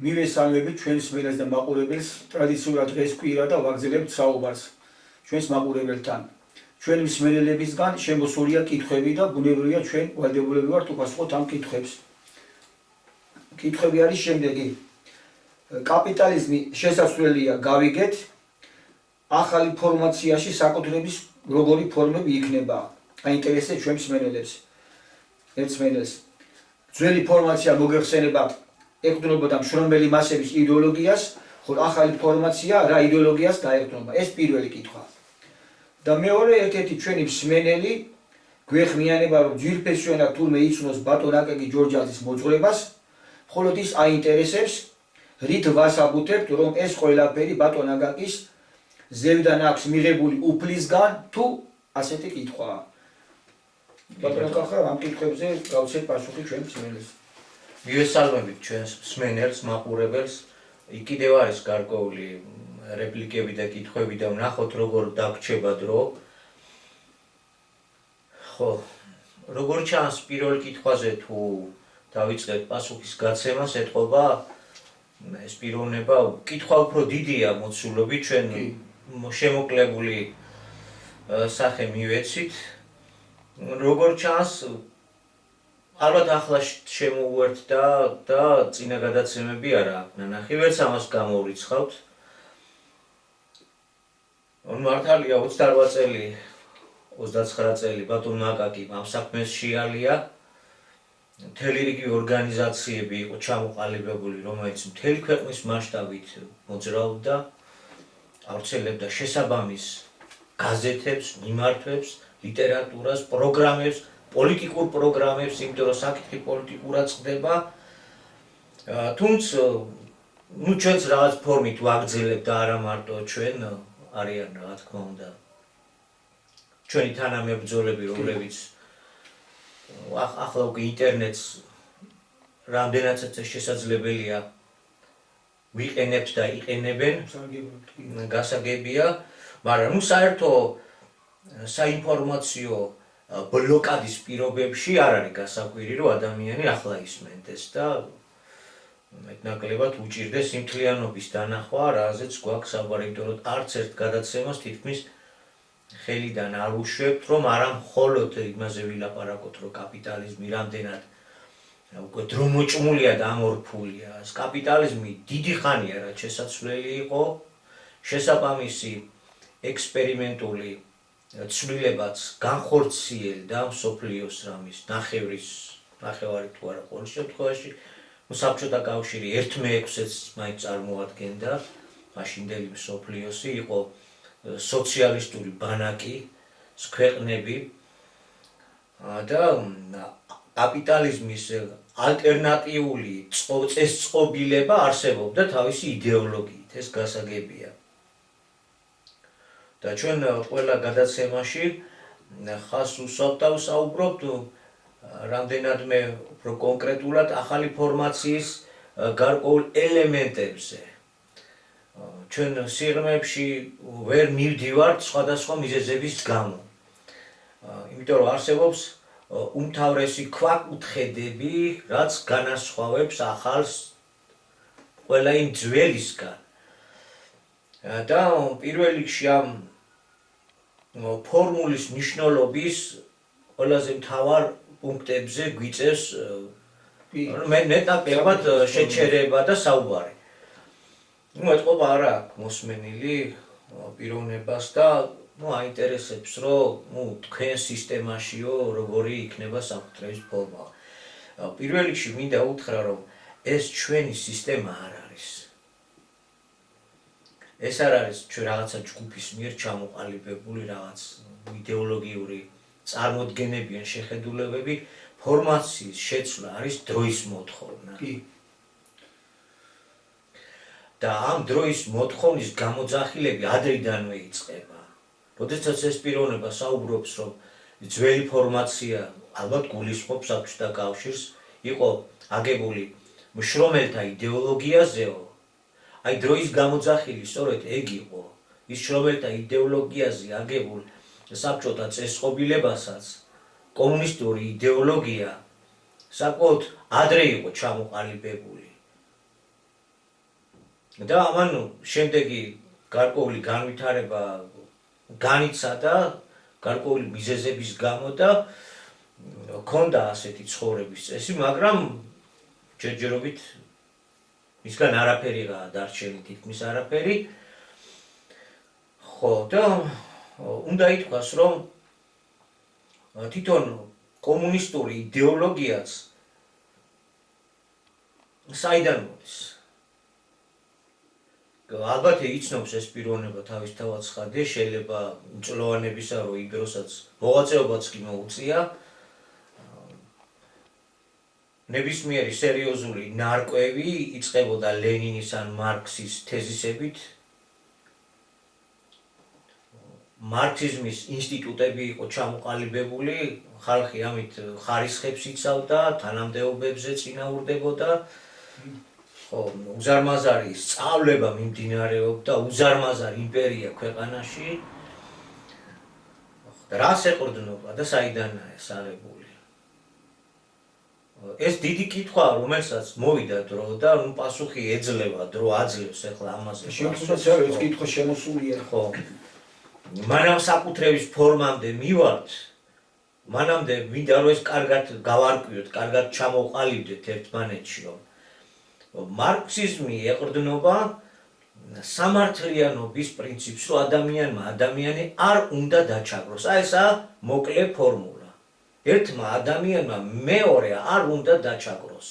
მივესალმებით ჩვენს მელას და მაყურებელს ტრადიციულად დღეს კვირა და ვაგრძელებთ საუბარს ჩვენს მაყურებელთან. ჩვენი მსმენელებისგან შემოსულია კითხვები და ბუნებრივია ჩვენ ვალდებულები ვართ უპასუხოთ ამ კითხვებს. კითხვები არის შემდეგი. კაპიტალიზმი შესაძლებელია გავიგეთ ახალი ფორმაციაში საკუთრების როგორი ფორმები იქნება. აინტერესებს ჩვენ მსმენელებს. ძველი ფორმაცია მოგეხსენება ეყრდნობოდა მშრომელი მასების იდეოლოგიას, ხოლო ახალი ფორმაცია რა იდეოლოგიას დაეყრდნობა. ეს პირველი კითხვა. და მეორე ერთ-ერთი ჩვენი მსმენელი გვეხმიანება რომ ძვირფესვიანად თურმე იცნობს ბატონ აკაკი ჯორჯაძის მოძღვრებას, მხოლოდ ის აინტერესებს რით ვასაბუთებთ რომ ეს ყველაფერი ბატონ აკაკის ზევიდან აქვს მიღებული უფლისგან თუ ასეთი კითხვაა. ბატონ აკაკა ამ კითხვებზე გავცეთ პასუხი ჩვენ მსმენელს. მივესალმებით ჩვენს მსმენელს, მაყურებელს. კიდევ არის გარკვეული რეპლიკები და კითხვები და ვნახოთ როგორ დაგრჩება დრო. ხო, როგორ ჩანს პირველ კითხვაზე თუ დავიწყებთ პასუხის გაცემას, ეთყობა ეს პიროვნება, კითხვა უფრო დიდია მოცულობით, ჩვენ შემოკლებული სახე მივეცით. როგორ ჩანს ალბათ ახლა შემოვუერთდა და წინა გადაცემები არა აქვს ნანახი, ვერც ამას გამოვრიცხავთ. მართალია 28 წელი, 29 წელი ბატონ აკაკი ამ საქმეს შეალია. მთელი რიგი ორგანიზაციები იყო ჩამოყალიბებული, რომელიც მთელი ქვეყნის მასშტაბით მოძრაობდა, ავრცელებდა შესაბამის გაზეთებს, მიმართვებს, ლიტერატურას, პროგრამებს, პოლიტიკურ პროგრამებს, იმიტომ რომ საკითხი პოლიტიკურად ხდება. თუმცა ჩვენც რაღაც ფორმით ვაგრძელებთ და არა მარტო ჩვენ არიან რა თქმა უნდა ჩვენი თანამებრძოლები, რომლებიც ახლა უკვე ინტერნეტს რამდენადაც შესაძლებელია ვიყენებთ და იყენებენ, გასაგებია, მაგრამ საერთო საინფორმაციო ბლოკადის პირობებში არ არის გასაკვირი, რომ ადამიანი ახლა ისმენდეს და მეტნაკლებად უჭირდეს სიმთლიანობის დანახვა, რაზეც გვაქვს საუბარი, იმიტომ რომ არც ერთ გადაცემას თითქმის ხელიდან არ უშვებთ, რომ არა მხოლოდ იმაზე ვილაპარაკოთ, რომ კაპიტალიზმი რამდენად უკვე დრომოჭმულია და ამორფულია. ეს კაპიტალიზმი დიდი ხანია რაც შესაძლებელი იყო, შესაბამისი ექსპერიმენტული ცვლილებაც განხორციელდა მსოფლიოს რამის ნახევარი თუ არა ყოველ შემთხვევაში საბჭოთა კავშირი 1/6-ს მაინც წარმოადგენდა, მაშინდელი მსოფლიოსი იყო სოციალისტური ბანაკი, ქვეყნები და კაპიტალიზმის ალტერნატიული წესწყობილება არსებობდა თავისი იდეოლოგიით, ეს გასაგებია. და ჩვენ ყველა გადაცემაში ხას უსვამთ და ვსაუბრობთ რამდენადმე უფრო კონკრეტულად ახალი ფორმაციის გარკვეულ ელემენტებზე. ჩვენ სიღრმეებში ვერ მივდივართ სხვადასხვა მიზეზების გამო. იმიტომ რომ არსებობს უმთავრესი ქვაკუთხედები, რაც განასხვავებს ახალს ყველა იმ ძველისგან. და პირველ რიგში ამ ფორმულის მნიშვნელობის ყველაზე მთავარ პუნქტებზე გვიწევს მეტნაკლებად შეჩერება და საუბარი. ეთყობა არა აქვს მოსმენილი პიროვნებას და აინტერესებს, რომ თქვენ სისტემაშიო როგორი იქნება საკუთრების ფორმა. პირველ რიგში მინდა უთხრა, რომ ეს ჩვენი სისტემა არ არის. ეს არ არის ჩვენ რაღაცა ჯგუფის მიერ ჩამოყალიბებული რაღაც იდეოლოგიური წარმოდგენები ან შეხედულებები, ფორმაციის შეცვლა არის დროის მოთხოვნა. და ამ დროის მოთხოვნის გამოძახილები ადრიდანვე იწყება. როდესაც ეს პიროვნება საუბრობს, რომ ძველი ფორმაცია ალბათ გულისხმობს საბჭოთა კავშირს, იყო აგებული მშრომელთა იდეოლოგიაზეო. აი დროის გამოძახილი სწორედ ეგ იყო. ის მშრომელთა იდეოლოგიაზე აგებულ საბჭოთა წესწყობილებასაც კომუნისტური იდეოლოგია საკმაოდ ადრე იყო ჩამოყალიბებული. და ამან შემდეგი გარკვეული განვითარება განიცადა გარკვეული მიზეზების გამო და ჰქონდა ასეთი ცხოვრების წესი, მაგრამ ჯერჯერობით მისგან არაფერიღაა დარჩენილი, თითქმის არაფერი. ხო, და უნდა ითქვას, რომ თვითონ კომუნისტური იდეოლოგიაც საიდან მოდის? ალბათ იცნობს ეს პიროვნება თავისთავად ცხადია, შეიძლება მწლოვანებისა რო იმ დროსაც მოღვაწეობაც კი მოუწია. ნებისმიერი სერიოზული ნარკვევი იწყებოდა ლენინის ან მარქსის თეზისებით. მარქსიზმის ინსტიტუტები იყო ჩამოყალიბებული, ხალხი ამით ხარისხებს იცავდა, თანამდებობებზე წინაურდებოდა. ხო, უზარმაზარი სწავლება მიმდინარეობდა, უზარმაზარი იმპერია ქვეყანაში. რას ეყრდნობა და საიდანაა ეს აღებული? ეს დიდი კითხვა, რომელსაც მოვიდა დრო და პასუხი ეძლევა, დრო აძლევს ახლა ამაზე. შემოსულია ეს კითხვა შემოსულია. ხო. მანამ საკუთრების ფორმამდე მივართ, მანამდე მინდა რომ ეს კარგად გავარკვიოთ, კარგად ჩამოყალიბდეთ ერთმანეთში, რომ მარქსიზმი ეყრდნობა სამართლიანობის პრინციპს, რომ ადამიანი არ უნდა დაჩაგროს. აი ესაა მოკლე ფორმულა. ერთმა ადამიანმა მეორე არ უნდა დაჩაგროს.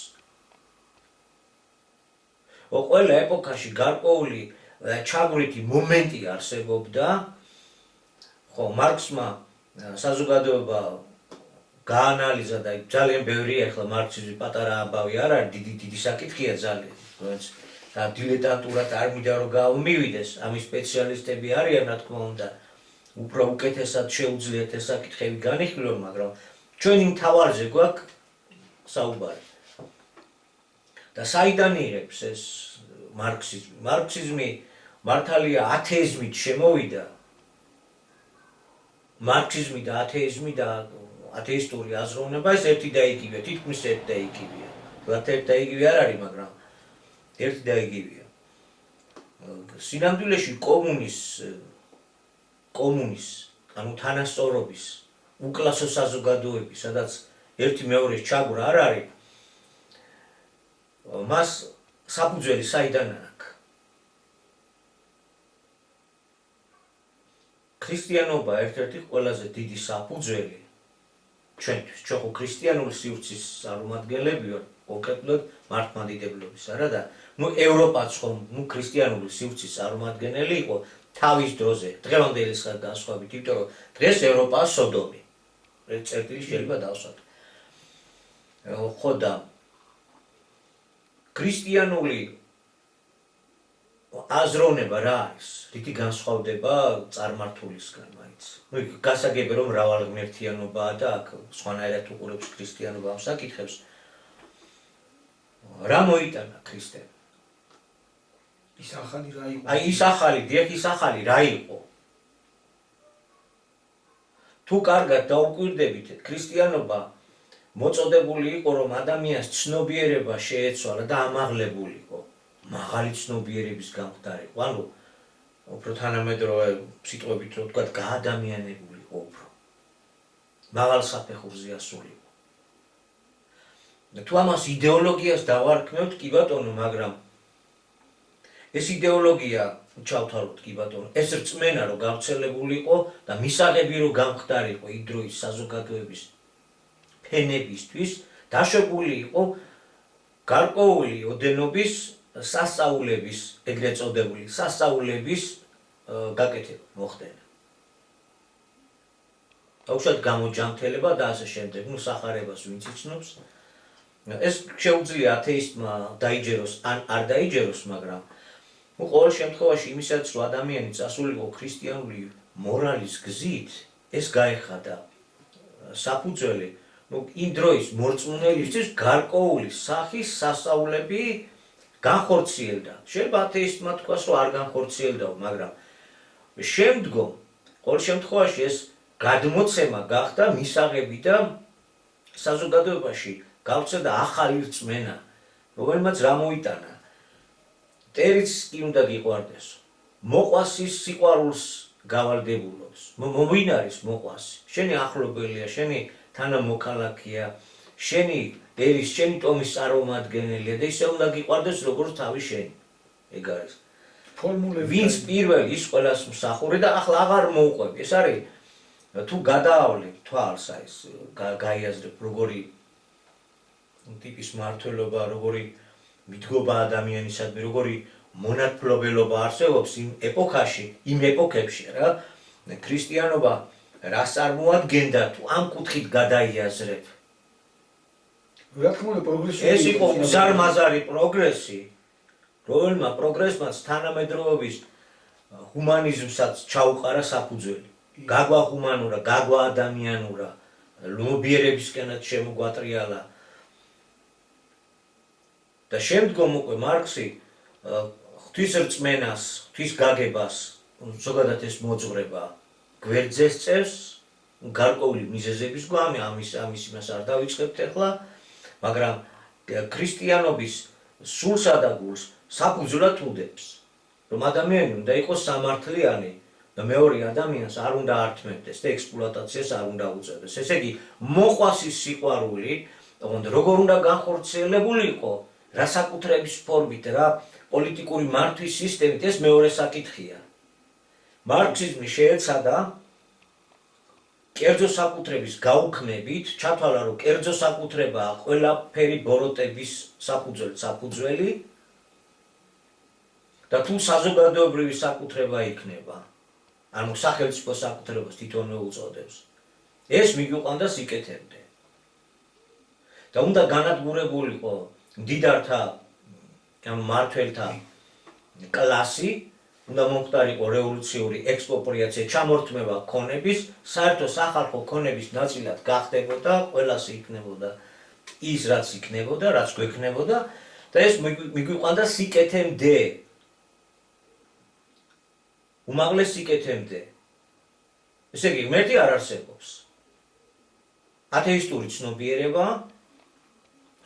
ყველა ეპოქაში გარკვეული ჩაგვრითი მომენტი არსებობდა. ხო, მარქსმა საზოგადოება გაანალიზა და ძალიან ბევრია, ახლა მარქსიზმი პატარა ამბავი არ არის, დიდი საკითხია ძალიან, რომელიც და დილეტანტურად არ მინდა რომ გამოვიდეს, ამის სპეციალისტები არიან, რა თქმა უნდა, უფრო უკეთესად შეუძლიათ ეს საკითხები განიხილონ, მაგრამ ჩვენი მთავარზე გვაქვს საუბარი. და საიდან იღებს ეს მარქსიზმი? მარქსიზმი მართალია ათეიზმით შემოვიდა. მარქსიზმი და ათეიზმი და ათეისტური აზროვნება ეს ერთი და იგივეა, თითქმის ერთი და იგივეა. ერთი და იგივე არ არის, მაგრამ ერთი და იგივეა. სინამდვილეში კომუნის, ანუ თანასწორობის უკლასო საზოგადოების, სადაც ერთი მეორის ჩაგვრა არ არის, მას საფუძველი საიდან აქვს? ქრისტიანობა ერთ-ერთი ყველაზე დიდი საფუძველი ჩვენთვის, ჩვენ ხო ქრისტიანული სივრცის წარმომადგენლები ვართ, კონკრეტულად მართლმადიდებლობის, არა და ევროპაც ხომ ქრისტიანული სივრცის წარმომადგენელი იყო თავის დროზე, დღევანდელი განსხვავებით, იმიტომ რომ დღეს ევროპაა სოდომი. წერტილი შეიძლება დავსვათ. ხო და ქრისტიანული აზროვნება რა არის? რითი განსხვავდება წარმართულისგან მაინც? გასაგებია რომ მრავალღმერთიანობაა და აქ სხვანაირად უყურებს ქრისტიანობა ამ საკითხებს. რა მოიტანა ქრისტემ? ის ახალი რა იყო? აი ის ახალი რა იყო? თუ კარგად დაუკვირდებით, ქრისტიანობა მოწოდებული იყო, რომ ადამიანს ცნობიერება შეეცვალა და ამაღლებულიყო. მაღალი ცნობიერების გამხდარიყო, ანუ უფრო თანამედროვე სიტყვებით რო ვთქვათ, გაადამიანებულიყო უფრო. მაღალ საფეხურზე ასულიყო. თუ ამას იდეოლოგიას დავარქმევთ, კი ბატონო, მაგრამ ეს იდეოლოგია ჩავთავროთ, კი ბატონო, ეს რწმენა რო გავრცელებულიყო და მისაღები რო გამხდარიყო იმ დროის საზოგადოების ფენებისთვის, დაშვებული იყო გარკვეული ოდენობის სასწაულების, ეგრეთ წოდებული სასწაულების გაკეთება მოხდება. აუშვათ გამოჯანმრთელება და ასე შემდეგ, სახარებას ვინც იცნობს. ეს შეუძლია ათეისტმა დაიჯეროს ან არ დაიჯეროს, მაგრამ ყოველ შემთხვევაში იმისაც, რომ ადამიანი წასულიყო ქრისტიანული მორალის გზით, ეს გაეხადა საფუძველი იმ დროის მორწმუნეებისთვის გარკვეული სახის სასწაულები განხორციელდა. შეიძლება ათეისტმა თქვას, რომ არ განხორციელდაო, მაგრამ შემდგომ ყოველ შემთხვევაში ეს გადმოცემა გახდა მისაღები და საზოგადოებაში გავრცელდა ახალი რწმენა, რომელმაც რა მოიტანა? მტერიც კი უნდა გიყვარდეს. მოყვასის სიყვარულს გავალდებულობს. მოვინარის მოყვასი. შენი ახლობელია, შენი თანამოქალაქეა, შენი ერის, შენი ტომის წარმომადგენელია და ისე უნდა გიყვარდეს როგორც თავი შენი. ეგ არის. ფორმულები. ვინც პირველ ის ყველას მსახური და ახლა აღარ მოუყვები. ეს არის თუ გადაავლებ თვალს აი ეს გაიაზრებ როგორი ტიპის მართლობა, როგორი მიდგომა ადამიანისადმი, როგორი მონათმფლობელობა არსებობს იმ ეპოქაში, იმ ეპოქებში რა. ქრისტიანობა რას წარმოადგენდა თუ ამ კუთხით გადაიაზრებ. რა თქმა უნდა პროგრესი. ეს იყო უზარმაზარი პროგრესი, რომელმა პროგრესმაც თანამედროვეობის ჰუმანიზმსაც ჩაუყარა საფუძველი. გაგვა ჰუმანურა, გაგვა ადამიანურა, ლომობიერებისკენაც შემოგვატრიალა. და შემდგომ უკვე მარქსი ღვთის რწმენას, ღვთის გაგებას, ზოგადად ეს მოძღვრება გვერდზე წევს, გარკვეული მიზეზების გვამი, ამის იმას არ დავიწყებთ ახლა, მაგრამ ქრისტიანობის სულსა და გულს საფუძვლად უდებს, რომ ადამიანი უნდა იყოს სამართლიანი და მეორე ადამიანს არ უნდა ართმევდეს და ექსპლუატაციას არ უნდა უწევდეს. ესე იგი, მოყვასის სიყვარული, როგორ უნდა განხორციელებული იყო, რა საკუთრების ფორმით, რა პოლიტიკური მართვის სისტემით, ეს მეორე საკითხია. მარქსიზმი შეეცადა კერძო საკუთრების გაუქმებით, ჩათვალა რომ კერძო საკუთრებაა ყველაფერი ბოროტების საფუძველი და თუ საზოგადოებრივი საკუთრება იქნება, ანუ სახელმწიფო საკუთრებას თვითონვე უწოდებს, ეს მიგვიყვანდა სიკეთემდე. და უნდა განადგურებულიყო მდიდართა, ანუ მმართველთა კლასი, უნდა მომხდარიყო რევოლუციური ექსპროპრიაცია, ჩამორთმევა ქონების, საერთო სახალხო ქონების ნაწილად გახდებოდა, ყველას იქნებოდა ის, რაც იქნებოდა, რაც გვექნებოდა და ეს მიგვიყვანდა სიკეთემდე. უმაღლეს სიკეთემდე. ესე იგი, ღმერთი არ არსებობს. ათეისტური ცნობიერება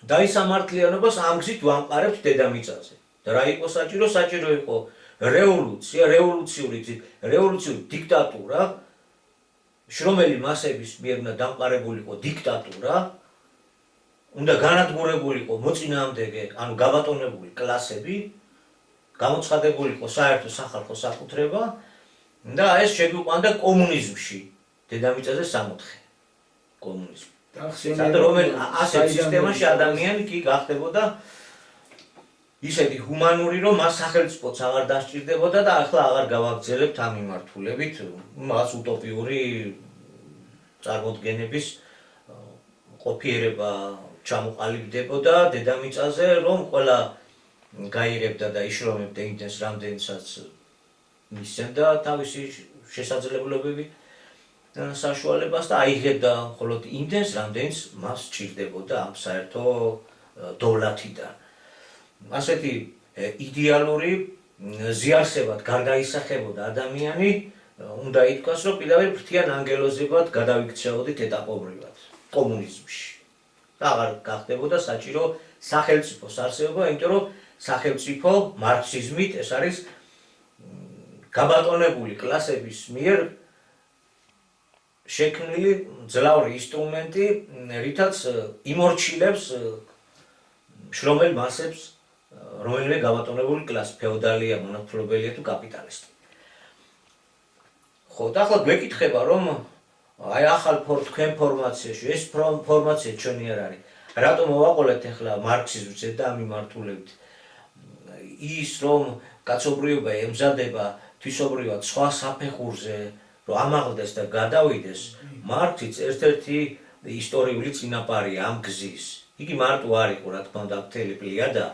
და ის სამართლიანობას ამ გზით ვამყარებთ დედამიწაზე. და რა იყო საჭირო? საჭირო იყო რევოლუცია, რევოლუციური დიქტატურა, შრომელი მასების მიერ უნდა დამყარებულიყო დიქტატურა, უნდა განადგურებულიყო მოწინააღმდეგე, ანუ გაბატონებული კლასები, გამოცხადებულიყო საერთო სახალხო საკუთრება და ეს შეგვიყვანდა კომუნიზმში, დედამიწაზე 64 კომუნიზმი. ასეთ სისტემაში ადამიანი კი გახდებოდა ისეთი ჰუმანური, რომ მას სახელმწიფოც აღარ დასჭირდებოდა და ახლა აღარ გავაგრძელებთ ამ მიმართულებით, მას უტოპიური წარმოდგენების ყოფიერება ჩამოყალიბდებოდა დედამიწაზე, რომ ყველა გაიღებდა და იშრომებდა იმდენს, რამდენსაც მისცემდა თავისი შესაძლებლობები საშუალებას და აიღებდა მხოლოდ იმდენს, რამდენს მას სჭირდებოდა ამ საერთო დოვლათიდან. ასეთი იდეალური ზიარსებად გარდაისახებოდა ადამიანი, უნდა ითქვას, რომ პირდაპირ ფრთიან ანგელოზებად გადავიქცეოდით ეტაპობრივად კომუნიზმში. და აღარ გახდებოდა საჭირო სახელმწიფოს არსებობა, იმიტომ რომ სახელმწიფო მარქსიზმით ეს არის გაბატონებული კლასების მიერ შექმნილი ძლავრი ინსტრუმენტი, რითაც იმორჩილებს შრომელ მასებს, რომელიმე გაბატონებული კლასი, ფეოდალია, მონათმფლობელია თუ კაპიტალისტი. ხო, და ახლა გვეკითხება, რომ აი ახალ თქვენ ფორმაციაში, ეს ფორმაცია ჩვენი არ არის. რატომ მოვაყოლეთ ახლა მარქსიზმზე და ამ მიმართულებით? ის რომ კაცობრიობა ემზადება თვისობრივად სხვა საფეხურზე, რომ ამაღლდეს და გადავიდეს, მარქსიც ერთ-ერთი ისტორიული წინაპარია ამ გზის. იგი მარტო არ იყო, რა თქმა უნდა, მთელი პლიადა.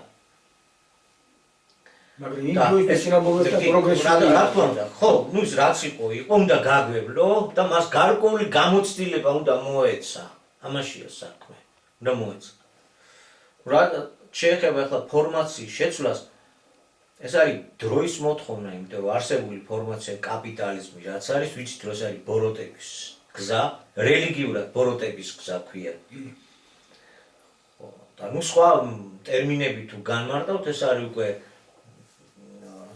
მაგრამ იმ დროის სინამდვილეთა პროგრესია რა თქმა უნდა, ხო, ნუ ის რაც იყო, უნდა გაგვევლო და მას გარკვეული გამოცდილება უნდა მოეცა. ამაშია საქმე. უნდა მოეცა. რა შეეხება ახლა ფორმაციის შეცვლას, ეს არის დროის მოთხოვნა, იმიტომ რომ არსებული ფორმაცია კაპიტალიზმი, რაც არის, ვიცით რომ ეს არის ბოროტების გზა, რელიგიურად ბოროტების გზა ქვია. და ნუ სხვა ტერმინები თუ განმარტავთ, ეს არის უკვე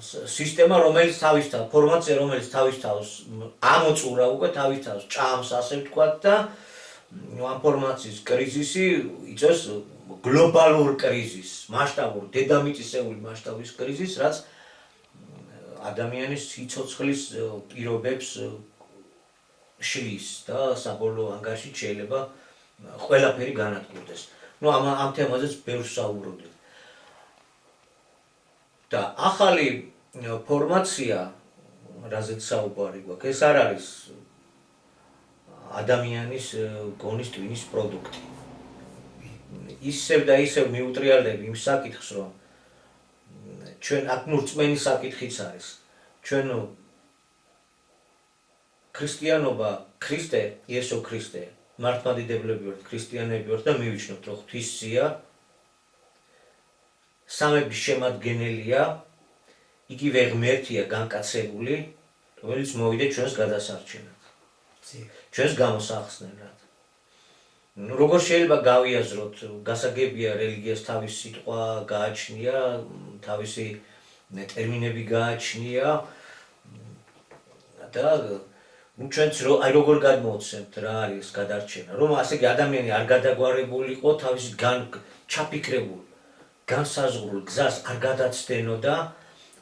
სისტემა, რომელიც თავისთავად, ფორმაცია, რომელიც თავისთავად ამოწურა უკვე თავისთავად ჭამს, ასე ვთქვათ და ამ ფორმაციის კრიზისი იწვევს გლობალურ კრიზისს, მასშტაბურ, დედამიწისეული მასშტაბის კრიზისს, რაც ადამიანის სიცოცხლის პირობებს შლის და საბოლოო ანგარიშით შეიძლება ყველაფერი განადგურდეს. ამ თემაზეც ბევრს საუბრობდით. და ახალი ფორმაცია, რაზეც საუბარი გვაქვს, ეს არ არის ადამიანის გონის ტვინის პროდუქტი. ისევ და ისევ მიუტრიალდები იმ საკითხს, რომ ჩვენ აქ რწმენის საკითხიც არის. ჩვენ ქრისტიანობა, ქრისტე, იესო ქრისტე, მართლმადიდებლები ვართ, ქრისტიანები ვართ და მივიჩნევთ, რომ ღვთის სია სამების შემადგენელია, იგივე ღმერთია განკაცებული, რომელიც მოვიდა ჩვენს გადასარჩენად, ჩვენს გამოსახსნელად. როგორ შეიძლება გავიაზროთ, გასაგებია რელიგიას თავისი სიტყვა გააჩნია, თავისი ტერმინები გააჩნია და ჩვენც როგორ გადმოვცემთ რა არის გადარჩენა, რომ ასე კი ადამიანი არ გადაგვარებულიყო, თავისი ჩაფიქრებულ, განსაზღვრულ გზას არ გადაცდენო და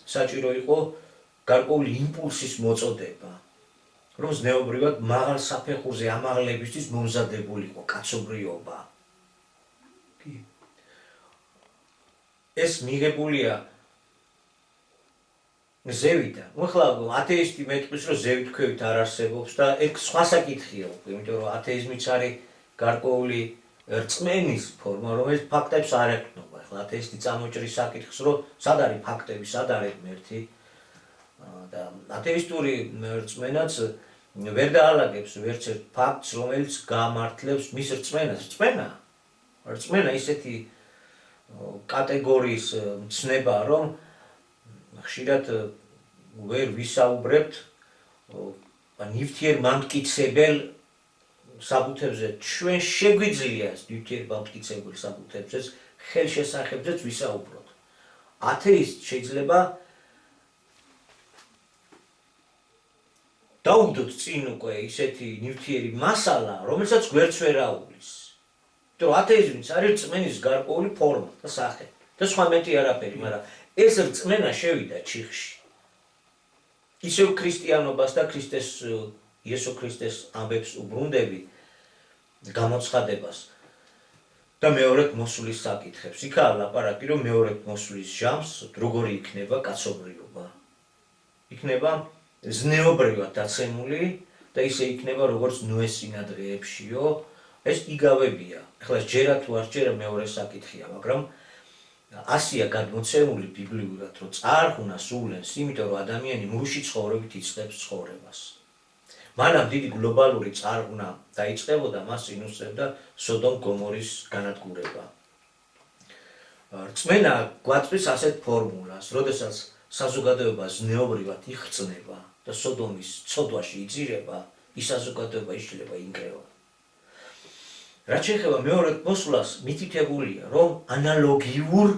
საჭირო იყო გარკვეული იმპულსის მოწოდება, რომ ზნეობრივად მაღალ საფეხურზე ამაღლებისთვის მომზადებულიყო კაცობრიობა. ეს მიღებულია ზევიდან. ახლა ათეისტი მეტყვის, რომ ზევით ქვევით არ არსებობს და ეგ სხვა საკითხია უკვე, იმიტომ რომ ათეიზმიც არის გარკვეული რწმენის ფორმა, რომელიც ფაქტებს არ ეკნობა. ახლა ათეისტი წამოჭრის საკითხს, რომ სად არის ფაქტები, სად არის ღმერთი და ათეისტური რწმენაც ვერ დაალაგებს ვერც ერთ ფაქტს, რომელიც გამართლებს მის რწმენას. რწმენა ისეთი კატეგორიის მცნებაა, რომ ხშირად ვერ ვისაუბრებთ ნივთიერ მამტკიცებელ საბუთებზე. ჩვენ შეგვიძლია ნივთიერ მამტკიცებელ საბუთებზე ხელშესახებზეც ვისაუბროთ. ათეისტ შეიძლება დაუგდოთ წინ უკვე ისეთი ნივთიერი მასალა, რომელსაც გვერდს ვერ აუგლის. იმიტომ რომ ათეიზმიც არის რწმენის გარკვეული ფორმა და სახე და სხვა მეტი არაფერი, მაგრამ ეს რწმენა შევიდა ჩიხში. ისევ ქრისტიანობას და იესო ქრისტეს ამბებს უბრუნდები გამოცხადებას და მეორედ მოსulis საკითხებს. იქაა ლაპარაკი, რომ მეორედ მოსulis ჟამს როგორი იქნება კაცობრიობა. იქნება ზნეობრივად დაცემული და ისე იქნება როგორც ნოეს წინადღეებშიო, ეს იგავებია. ახლა ჯერა თუ არ ჯერა მეორე საკითხია, მაგრამ ასია გადმოცემული ბიბლიურად, რომ წარღვნა სულენს, იმიტომ რომ ადამიანი მურში ცხოვრებით იწყებს ცხოვრებას. მანამ დიდი გლობალური წარღვნა დაიწყებოდა, მას წინ უსწრებდა სოდომ გომორის განადგურება. რწმენა გვაწვის ასეთ ფორმულას, როდესაც საზოგადოება ზნეობრივად იხრწნება და სოდომის ცოდვაში იძირება, ის საზოგადოება იშლება ინგრევა. რაც შეეხება მეორედ მოსვლას, მითითებულია, რომ ანალოგიურ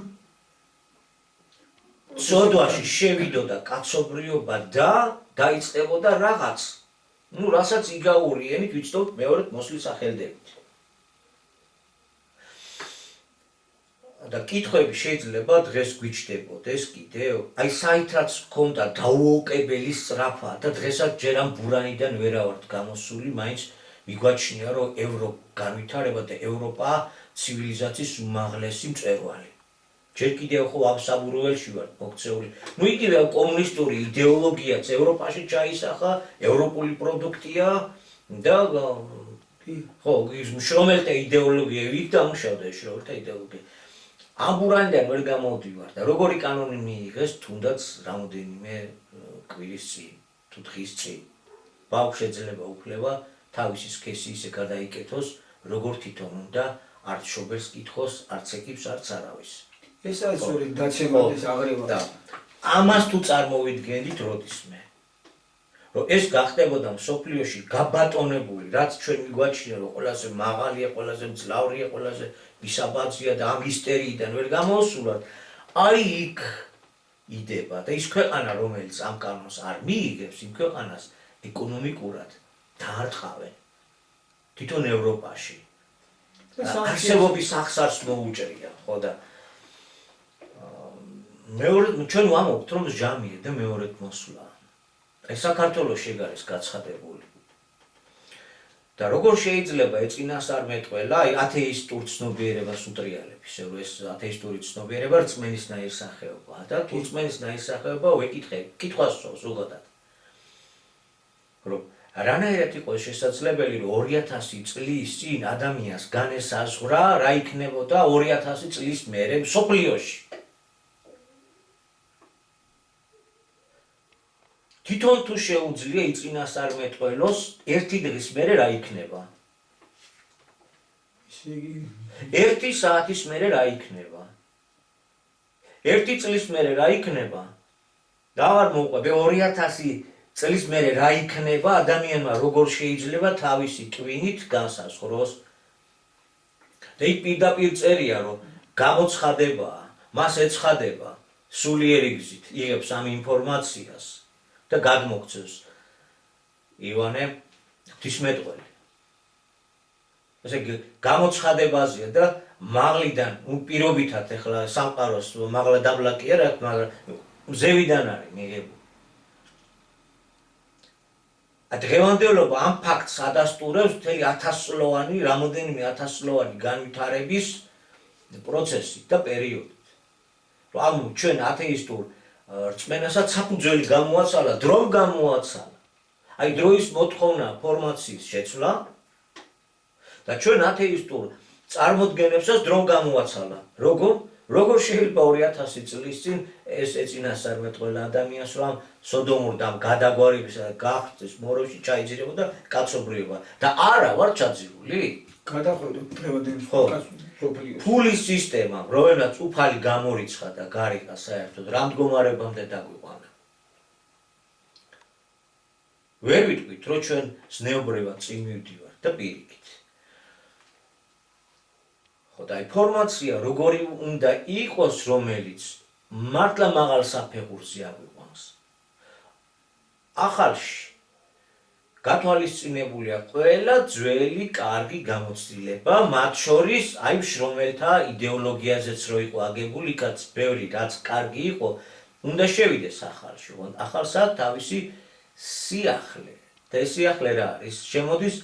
ცოდვაში შევიდოდა კაცობრიობა და დაიწყებოდა რაღაც, რასაც იგაური ენით ვიცნობთ მეორედ მოსვლის სახელდებით. და კითხვები შეიძლება დღეს გვიჩნდებოდეს კიდევ, აი საითაც ჰქონდა დაუოკებელი სწრაფა და დღესაც ჯერ ამ ბურანიდან ვერავართ გამოსული, მაინც მიგვაჩნია, რომ განვითარება და ევროპა ცივილიზაციის უმაღლესი მწვერვალი. ჯერ კიდევ ხო ამ საბურველში ვართ მოქცეული. იგივე კომუნისტური იდეოლოგიაც ევროპაში ჩაისახა, ევროპული პროდუქტია და ხო, შრომელთა იდეოლოგია ვით დამუშავდა ეს შრომელთა იდეოლოგია. ამ ბურანიდან ვერ გამოვდივარ და როგორი კანონი მიიღეს, თუნდაც რამოდენიმე კვირის წინ, თუ დღის წინ. ბავშვს შეძლება უფლება თავისი სქესი ისე გადაიკეთოს, როგორ თვითონ უნდა, არც შობელს კითხოს, არც ეკიპს, არც არავის. ეს არის სწორედ დაცემადეს აღრევა. და ამას თუ წარმოვიდგენდით როდისმე, რომ ეს გახდებოდა მსოფლიოში გაბატონებული, რაც ჩვენ მიგვაჩნია, რომ ყველაზე მაღალია, ყველაზე მძლავრია, ყველაზე მისაბაძია და ამ ისტორიიდან ვერ გამოსულათ, აი იქ იდება და ის ქვეყანა, რომელიც ამ კანონს არ მიიღებს, იმ ქვეყანას ეკონომიკურად დაარტყავენ თვითონ ევროპაში. არსებობის ახსარს მოუჭრია, ხო და მეორე ჩვენ ვამბობთ, რომ ჟამია და მეორედ მოსვლა. აი საქართველოს შეგარის გაცხადებული. და როგორ შეიძლება ეწინასწარმეტყველა, აი ათეისტურ ცნობიერებას უტრიალებს, რომ ეს ათეისტური ცნობიერება რწმენისნაირ სახეობაა და თუ რწმენისნაირ სახეობაა, ვეკითხებ, კითხვას სვავს ზოგადად. რომ რანაირად იყოს შესაძლებელი, რომ 2000 წლის წინ ადამიანს განესაზღვრა, რა იქნებოდა 2000 წლის მერე მსოფლიოში. თვითონ თუ შეუძლია იწინასწარმეტყველოს ერთი დღის მერე რა იქნება. ერთი საათის მერე რა იქნება. ერთი წლის მერე რა იქნება. და არ მოუყვები 2000 წლის მერე რა იქნება ადამიანმა როგორ შეიძლება თავისი ტვინით განსაზღვროს. და იქ პირდაპირ წერია, რომ გამოცხადებაა, მას ეცხადება სულიერი გზით, იღებს ამ ინფორმაციას და გადმოგწევს ივანე ღვთისმეტყველი. ესე იგი გამოცხადებაზეა და მაღლიდან პირობითად ეხლა სამყაროს მაღლა დაბლა კი არა, მაგრამ მზევიდან არის მიღებული. დღევანდელობა ამ ფაქტს ადასტურებს მთელი 1000-წლოვანი, რამოდენიმე 1000-წლოვანი განვითარების პროცესი და პერიოდი. რომ ჩვენ ათეისტურ რწმენასაც საფუძველი გამოაცალა, დრომ გამოაცალა. აი დროის მოთხოვნა ფორმაციის შეცვლა და ჩვენ ათეისტურ წარმოდგენებსაც დრომ გამოაცალა. როგორ შეიძლება 2000 წლის წინ ეს ეწინასწარმეტყველა ადამიანს, რომ სოდომურ და გადაგვარებისა და გახსნის მოროში ჩაიძირებოდა კაცობრიობა და არა ვარ ჩაძირული? გადახვედროთ დღევანდელ სოფლიოს. ფულის სისტემა, რომელსაც უფალი გამორიცხა და გარიყა საერთოდ რა მდგომარეობამდე დაგვიყვანა. ვერ ვიტყვით, რომ ჩვენ ზნეობრივად წინ მივდივართ და პირიქით. ხო და ინფორმაცია როგორი უნდა იყოს, რომელიც მართლა მაღალ საფეხურზე აგვიყვანს. ახალში გათვალისწინებულია ყველა ძველი კარგი გამოცდილება, მათ შორის აი შრომელთა იდეოლოგიაზეც რო იყო აგებული, კაც ბევრი რაც კარგი იყო, უნდა შევიდეს ახალში. ახალსა თავისი სიახლე. და ეს სიახლე რა არის? შემოდის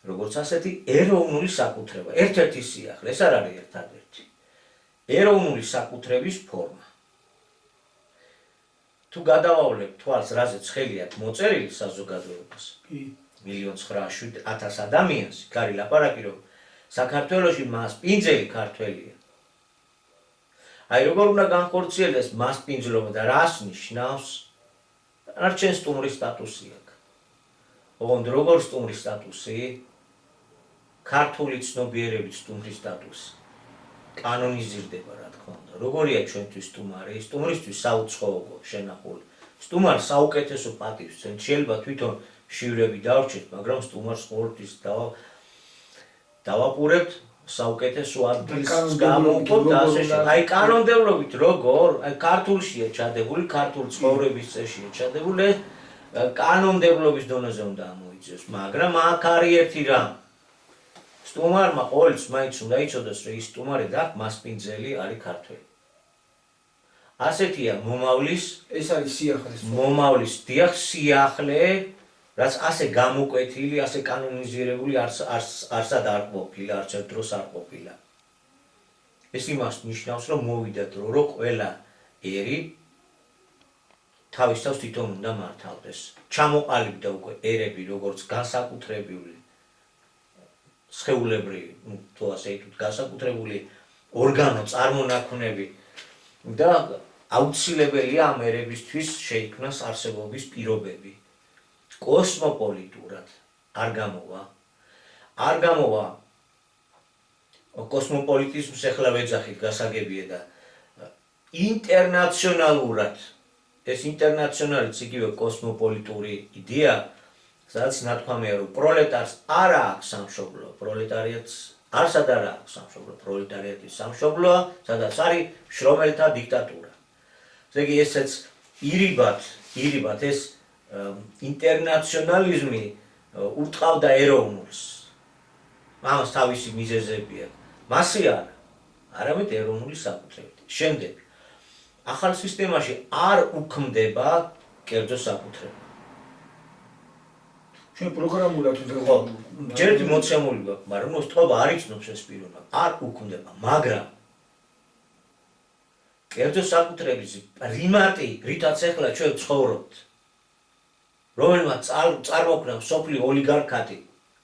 როგორც ასეთი ეროვნული საკუთრება. ერთ-ერთი სიახლე, ეს არ არის ერთადერთი. ეროვნული საკუთრების ფორმა. თუ გადავავლებთ თვალს, რაზეც ხელი აქვს მოწერილი საზოგადოებას, 1,907,000 ადამიანს, კარი ლაპარაკი, რომ საქართველოში მასპინძელი ქართველია. აი როგორ უნდა განხორციელდეს მასპინძლობა და რას ნიშნავს? არ ჩვენ სტუმრის სტატუსი აქვს. ოღონდ როგორ სტუმრის სტატუსი? ქართული ცნობიერების სტუმრის სტატუსი. კანონიზირდება, რა თქმა უნდა. როგორია ჩვენთვის სტუმარი? სტუმრისთვის საუცხოო შენახული. სტუმარს საუკეთესო პატივს ცენ. შეიძლება თვითონ შივრები დავრჩეთ, მაგრამ სტუმარს ყოველთვის დავაპურებთ საუკეთესო ადგილს გამოვყოთ და ასე შემდეგ. აი კანონმდებლობით როგორ? აი ქართულშია ჩადებული, ქართულ ცხოვრების წესშია ჩადებული, კანონმდებლობის დონეზე უნდა ამოიწევს, მაგრამ აქ არის ერთი რამ. სტუმარმა ყოველთვის მაინც უნდა იცოდეს, რომ ის სტუმარი და მასპინძელი არის ქართველი. ასეთია მომავლის, ეს არის სიახლე. მომავლის დიახ სიახლე, რაც ასე გამოკვეთილი, ასე კანონიზირებული არსად არ ყოფილა, არც ერთ დროს არ ყოფილა. ეს იმას ნიშნავს, რომ მოვიდა დრო, რომ ყველა ერი თავის თავს თვითონ უნდა მართავდეს. ჩამოყალიბდა უკვე ერები, როგორც განსაკუთრებული სხეულებრივი, თუ ასე ითქვით, განსაკუთრებული ორგანო წარმონაქმნები და აუცილებელია ამ ერებისთვის შეიქმნას არსებობის პირობები. კოსმოპოლიტურად არ გამოვა კოსმოპოლიტიზმს ეხლა ვეძახით გასაგებია და ინტერნაციონალურად ეს ინტერნაციონალიც იგივე კოსმოპოლიტური იდეა, სადაც ნათქვამია, რომ პროლეტარს არ აქვს სამშობლო, პროლეტარიატს არსად არ აქვს სამშობლო, პროლეტარიატის სამშობლოა, სადაც არის შრომელთა დიქტატურა. ესე იგი ესეც ირიბად ეს ინტერნაციონალიზმი უტყავდა ეროვნულს. ამას თავისი მიზეზები აქვს. მასე არამედ ეროვნული საკუთრებით. შემდეგ ახალ სისტემაში არ უქმდება კერძო საკუთრება. ჩვენ პროგრამულად ხო, ჯერჯერობით მოცემული გვაქვს, მაგრამ მოსწყობა არ იცნობს ეს პიროვნება. არ უქმდება, მაგრამ კერძო საკუთრების პრიმატი, რითაც ახლა ჩვენ ცხოვრობთ, რომელმაც წარმოქმნა სოფლიო ოლიგარქატი,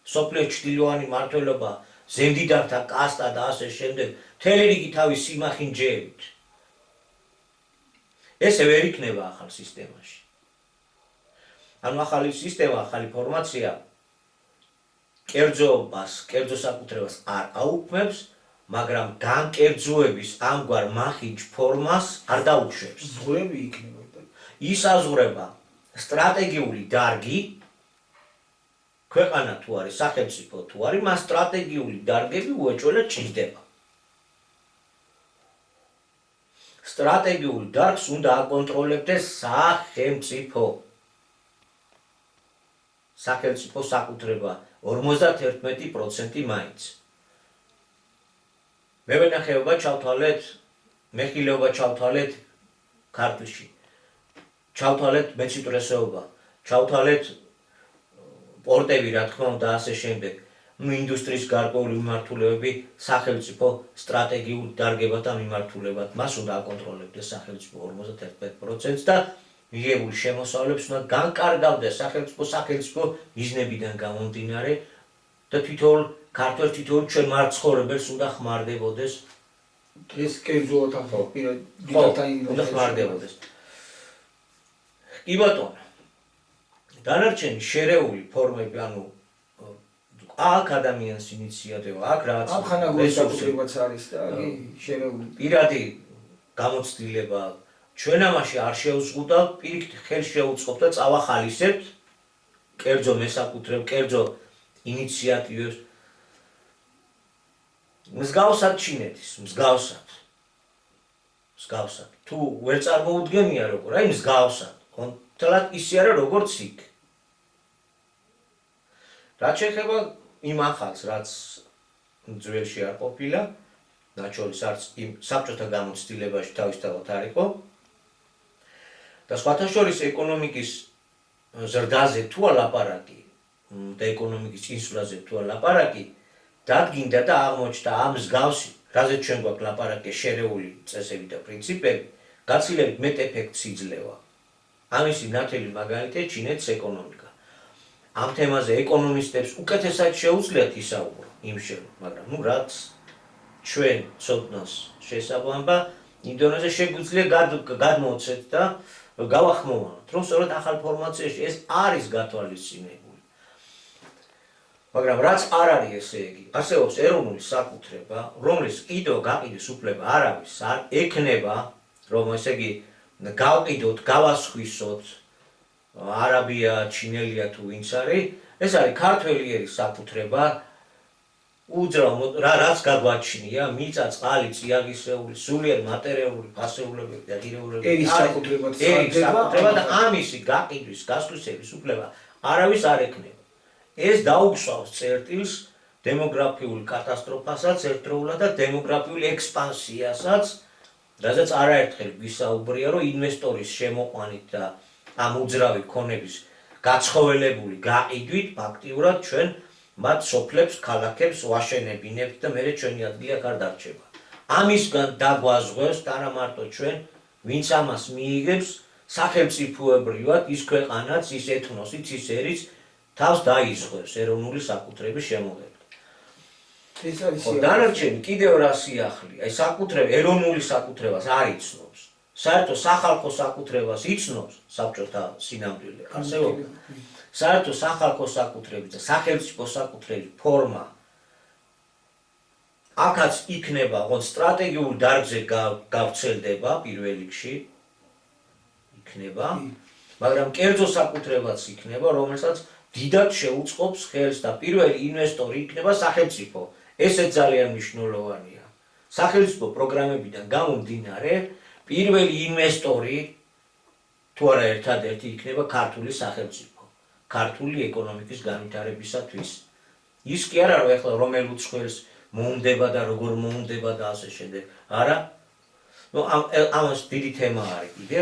სოფლიო ჩრდილოანი მმართველობა, ზემდიდართა კასტა და ასე შემდეგ, მთელი რიგი თავის სიმახინჯეებით. ესე ვერ იქნება ახალ სისტემაში. ანუ ახალი სისტემა, ახალი ფორმაცია კერძო საკუთრებას არ აუქმებს, მაგრამ განკერძოების ამგვარ მახინჯ ფორმას არ დაუშვებს. ზღვრები იქნება. ისაზღვრება სტრატეგიული დარგი, ქვეყანა თუ არის, სახელმწიფო თუ არის, მას სტრატეგიული დარგები უეჭველად ჭირდება. სტრატეგიულ დარგს უნდა აკონტროლებდეს სახელმწიფო. სახელმწიფო საკუთრება 51% მაინც. მევენახეობა ჩავთვალეთ, მეხილეობა ჩავთვალეთ ქართლში. ჩავთვალეთ მეციტვრესეობა, ჩავთვალეთ პორტები, რა თქმა უნდა, ასე შემდეგ. ინდუსტრიის გარკვეული მიმართულებები სახელმწიფო სტრატეგიულ დარგებათა მიმართულებად. მას უნდა აკონტროლებდეს სახელმწიფო 51%-ს და მიღებული შემოსავლებს უნდა განკარგავდეს სახელმწიფო მიზნებიდან გამომდინარე და თითოეულ ქართველ ჩვენ მაცხოვრებელს უნდა ხმარდებოდეს ეს კერძოთა უნდა ხმარდებოდეს. კი ბატონო, დანარჩენი შერეული ფორმები, ანუ აქ ადამიანის ინიციატივა, აქ რაც რესურსებიც არის და შერეული პირადი გამოცდილება ჩვენ ამაში არ შევზღუდავთ, პირიქით ხელს შევუწყობთ და წავახალისებთ კერძო მესაკუთრებ, კერძო ინიციატივებს. მსგავსად ჩინეთის, მსგავსად. თუ ვერ წარმოუდგენია როგორ, აი მსგავსად, თლად ისე არა როგორც იქ. რაც შეეხება იმ ახალს, რაც ძველში არ ყოფილა, რაც შორის არც იმ საბჭოთა გამოცდილებაში თავისთავად არ იყო. და სხვათა შორის ეკონომიკის ზრდაზე თუ ალაპარაკი და ეკონომიკის წინსვლაზე თუ ალაპარაკი, დადგინდა და აღმოჩნდა ამ მსგავსი, რაზეც ჩვენ გვაქვს ლაპარაკი შერეული წესები და პრინციპები, გაცილებით მეტ ეფექტს იძლევა. ამისი ნათელი მაგალითია ჩინეთის ეკონომიკა. ამ თემაზე ეკონომისტებს უკეთესად შეუძლიათ ისაუბრო იმშენ, მაგრამ რაც ჩვენ ცოდნას შესაბამება, იმდენაზე შეგვიძლია გადმოვცეთ და გავახმოვანოთ, რომ სწორედ ახალ ფორმაციაში ეს არის გათვალისწინებული. მაგრამ რაც არ არის ესე იგი, არსებობს ეროვნული საკუთრება, რომლის გაყიდვის უფლება არავის არ ექნება, რომ ესე იგი გავყიდოთ, გავასხვისოთ, არაბია, ჩინელია თუ ვინც არის, ეს არის ქართველიერის საკუთრება, რაც გაგვაჩნია, მიწა, წყალი, წიაღისეული, სულიერ მატერიალური ფასეულებები და ღირებულებები. ერის საკუთრება და ამისი გაყიდვის, გასხვისების უფლება არავის არ ექნება. ეს დაუგსვავს წერტილს დემოგრაფიულ კატასტროფასაც ერთდროულად და დემოგრაფიულ ექსპანსიასაც, რაზეც არაერთხელ ვისაუბრია, რომ ინვესტორის შემოყვანით და ამ უძრავი ქონების გაცხოველებული გაყიდვით ფაქტიურად ჩვენ მათ სოფლებს, ქალაქებს ვაშენებინებთ და მერე ჩვენი ადგილი აქ არ დარჩება. ამისგან დაგვაზღვევს და არა მარტო ჩვენ, ვინც ამას მიიღებს, სახელმწიფოებრივად ის ქვეყანაც, ის ეთნოსიც, ის ერიც თავს დაიზღვევს ეროვნული საკუთრების შემოღებით. დანარჩენი კიდევ რა სიახლეა, აი საკუთრება, ეროვნული საკუთრებას არ იცნობს. საერთო სახალხო საკუთრებას იცნობს საბჭოთა სინამდვილე არსებობა. საერთო სახალხო საკუთრების და სახელმწიფო საკუთრების ფორმა აქაც იქნება, სტრატეგიულ დარგზე გავრცელდება პირველ რიგში იქნება, მაგრამ კერძო საკუთრებაც იქნება, რომელსაც დიდად შეუწყობს ხელს და პირველი ინვესტორი იქნება სახელმწიფო. ესეც ძალიან მნიშვნელოვანია. სახელმწიფო პროგრამებიდან გამომდინარე, პირველი ინვესტორი თუ არა ერთადერთი იქნება ქართული სახელმწიფო, ქართული ეკონომიკის განვითარებისათვის. ის კი არა რომ ეხლა რომელ უცხოელს მოუნდება და როგორ მოუნდება და ასე შემდეგ. არა. ნუ ამას დიდი თემა არის კიდე.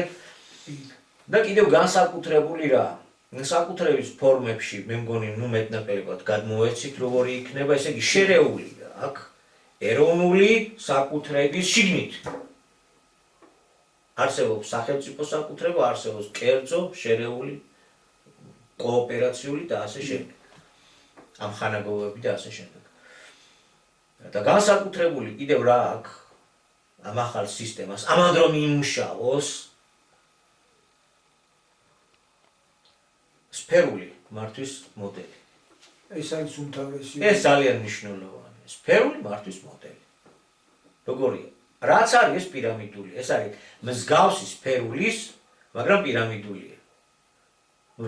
და კიდევ განსაკუთრებული რა. საკუთრების ფორმებში მე მგონი ნუ მეტნაკლებად გადმოეცით როგორი იქნება, ესე იგი შერეული აქ ეროვნული საკუთრების შიგნით. არსებობს სახელმწიფო საკუთრება, არსებობს კერძო, შერეული, კოოპერაციული და ასე შემდეგ. ამ ხანაგოვები და ასე შემდეგ. და განსაკუთრებული კიდევ რა აქვს ამ ახალ სისტემას, ამან რომ იმუშაოს სფერული მართვის მოდელი. ეს არის უმთავრესი. ეს ძალიან მნიშვნელოვანია. სფერული მართვის მოდელი. როგორია? რაც არის ეს პირამიდული, ეს არის მსგავსი სფერულის, მაგრამ პირამიდულია.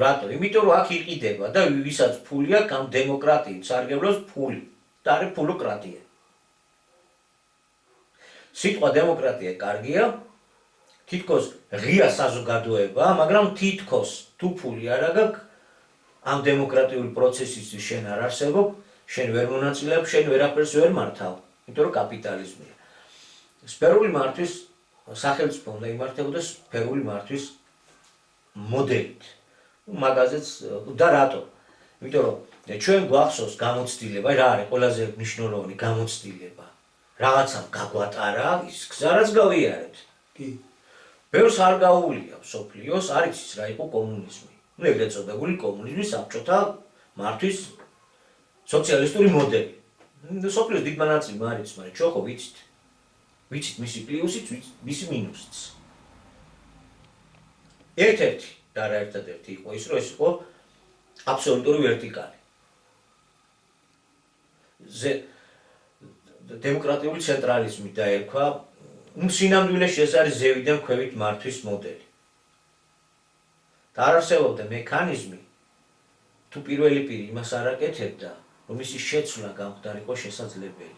რატო? იმიტომ რომ აქ იყიდება და ვისაც ფული აქვს, ამ დემოკრატიით სარგებლობს ფული. და არის ფულოკრატია. სიტყვა დემოკრატია კარგია, თითქოს ღია საზოგადოება, მაგრამ თითქოს თუ ფული არ აქვს, ამ დემოკრატიული პროცესისთვის შენ არ არსებობ, შენ ვერ მონაწილეობ, შენ ვერაფერს ვერ მართავ, იმიტომ რომ კაპიტალიზმია. სფერული მართვის სახელმწიფო უნდა იმართებოდეს სფერული მართვის მოდელით. მაგაზეც და რატო? იმიტომ რომ ჩვენ გვახსოვს გამოცდილება, რა არის ყველაზე მნიშვნელოვანი გამოცდილება? რაღაცამ გაგვატარა, ის გზა რაც გავიარეთ. კი. ბევრს არ გაუვლია მსოფლიოს, არ იცის რა იყო კომუნიზმი. ნუ ეგრეთ წოდებული კომუნიზმი საბჭოთა მართვის სოციალისტური მოდელი. მსოფლიოს დიდმა ნაწილმა არ იცის, მაგრამ ჩვენ ხო ვიცით. ვიცით მისი პლუსიც, ვიცით მისი მინუსიც. ერთ-ერთი და არა ერთადერთი იყო ის, რომ ეს იყო აბსოლუტური ვერტიკალი. დემოკრატიული ცენტრალიზმი დაერქვა, სინამდვილეში ეს არის ზევიდან ქვევით მართვის მოდელი. და არ არსებობდა მექანიზმი, თუ პირველი პირი იმას არ აკეთებდა, რომ მისი შეცვლა გამხდარიყო შესაძლებელი.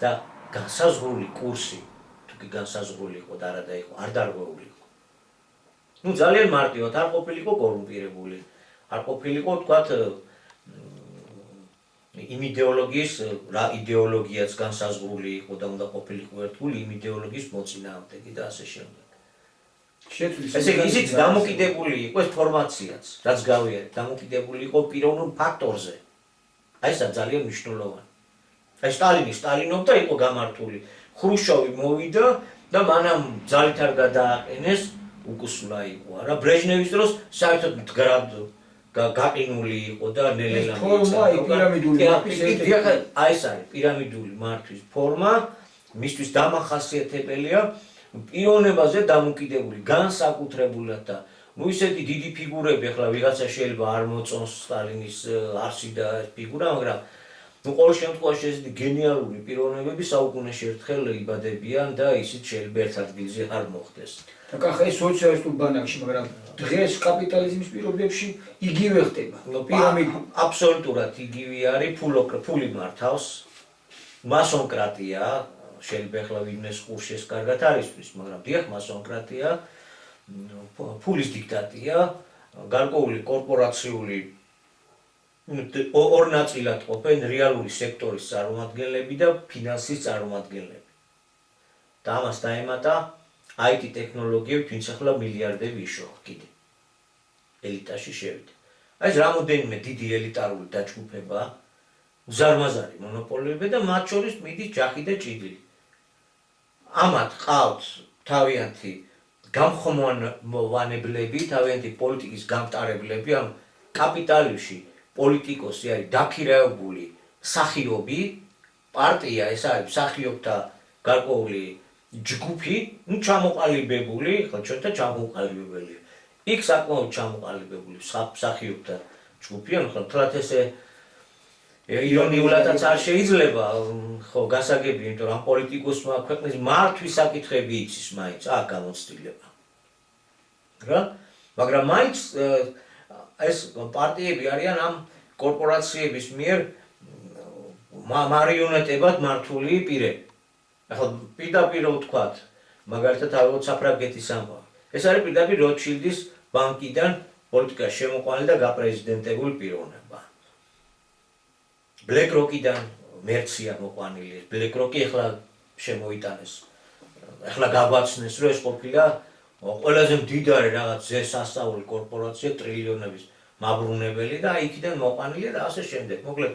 და განსაზღვრული კურსი, თუ კი განსაზღვრული იყო და არა და იყო, არ დარღვეული იყო. ნუ ძალიან მარტივად არ ყოფილიყო კორუმპირებული, არ ყოფილიყო თქვათ იმ იდეოლოგიის, რა იდეოლოგიაც განსაზღვრული იყო და უნდა ყოფილიყო ერთგული იმ იდეოლოგიის მოწინააღმდეგე და ასე შემდეგ. ესე იგი ისიც დამოკიდებული იყო ეს ფორმაციაც, რაც გავიარეთ, დამოკიდებული იყო პიროვნულ ფაქტორზე. აი ეს ძალიან მნიშვნელოვანი. აი სტალინობდა იყო გამართული. ხრუშოვი მოვიდა და მანამ ძალით არ გადააყენეს, უკუსლა იყო არა. ბრეჟნევის დროს საერთოდ მდგრად გაყინული იყო და ნელ-ნელა ფორმა პირამიდული მართვის აი ეს არის პირამიდული მართვის ფორმა, მისთვის დამახასიათებელია პიროვნებაზე დამოკიდებული, განსაკუთრებულად და ნუ ისეთი დიდი ფიგურები, ახლა ვიღაცა შეიძლება არ მოწონს სტალინის არსი და ფიგურა, მაგრამ ნუ ყოველ შემთხვევაში ესეთი გენიალური პიროვნებები საუკუნეში ერთხელ იბადებიან და ისიც შეიძლება ერთ ადგილზე არ მოხდეს. და კახა ეს სოციალისტურ ბანაკში, მაგრამ დღეს კაპიტალიზმის პირობებში იგივე ხდება. პირამიდი აბსოლუტურად იგივე არის, ფული მართავს, მასონკრატია, შეიძლება ახლა ვინმეს ყურში ეს კარგად არისთვის, მაგრამ დიახ, მასონკრატია, ფულის დიქტატია, გარკვეული კორპორაციული ორ ნაწილად ყოფენ რეალური სექტორის წარმომადგენლები და ფინანსის წარმომადგენლები. და ამას დაემატა IT ტექნოლოგიები, ვინც ახლა მილიარდები იშოხ კიდე. ელიტაში შევიდა. აი ეს რამოდენიმე დიდი ელიტარული დაჯგუფება, უზარმაზარი მონოპოლიები და მათ შორის მიდის ჯახი და ჭიდილი. ამათ ყავთ თავიანთი გამხმოვანებლები, თავიანთი პოლიტიკის გამტარებლები, ამ კაპიტალში პოლიტიკოსი არის დაქირავებული მსახიობი, პარტია ეს არის მსახიობთა გარკვეული ჯგუფი, ნუ ჩამოყალიბებული, ხო ჩვენთან ჩამოყალიბებელია. იქ საკმაოდ ჩამოყალიბებული მსახიობთა ჯგუფია, ხო თლათ ესე ირონიულადაც არ შეიძლება, ხო გასაგებია, იმიტომ რომ ამ პოლიტიკოსმა ქვეყნის მართვის საკითხები იცის მაინც, გამოცდილება. რა? მაგრამ მაინც ეს პარტიები არიან ამ კორპორაციების მიერ მარიონეტებად მართული პირები. ახლა პირდაპირ ვთქვათ, მაგალითად ავიღოთ საფრანგეთის ამბავი. ეს არის პირდაპირ როტშილდის ბანკიდან პოლიტიკაში შემოყვანილი და გაპრეზიდენტებული პიროვნება. BlackRock-იდან მერცია მოყვანილი. BlackRock-ი ახლა შემოიტანეს. ახლა გაგვაცნეს, რომ ეს ყოფილა ყველაზე მდიდარი რაღაც ზესასწაული კორპორაცია ტრილიონების მაბრუნებელი და იქიდან მოყვანილია და ასე შემდეგ. მოკლედ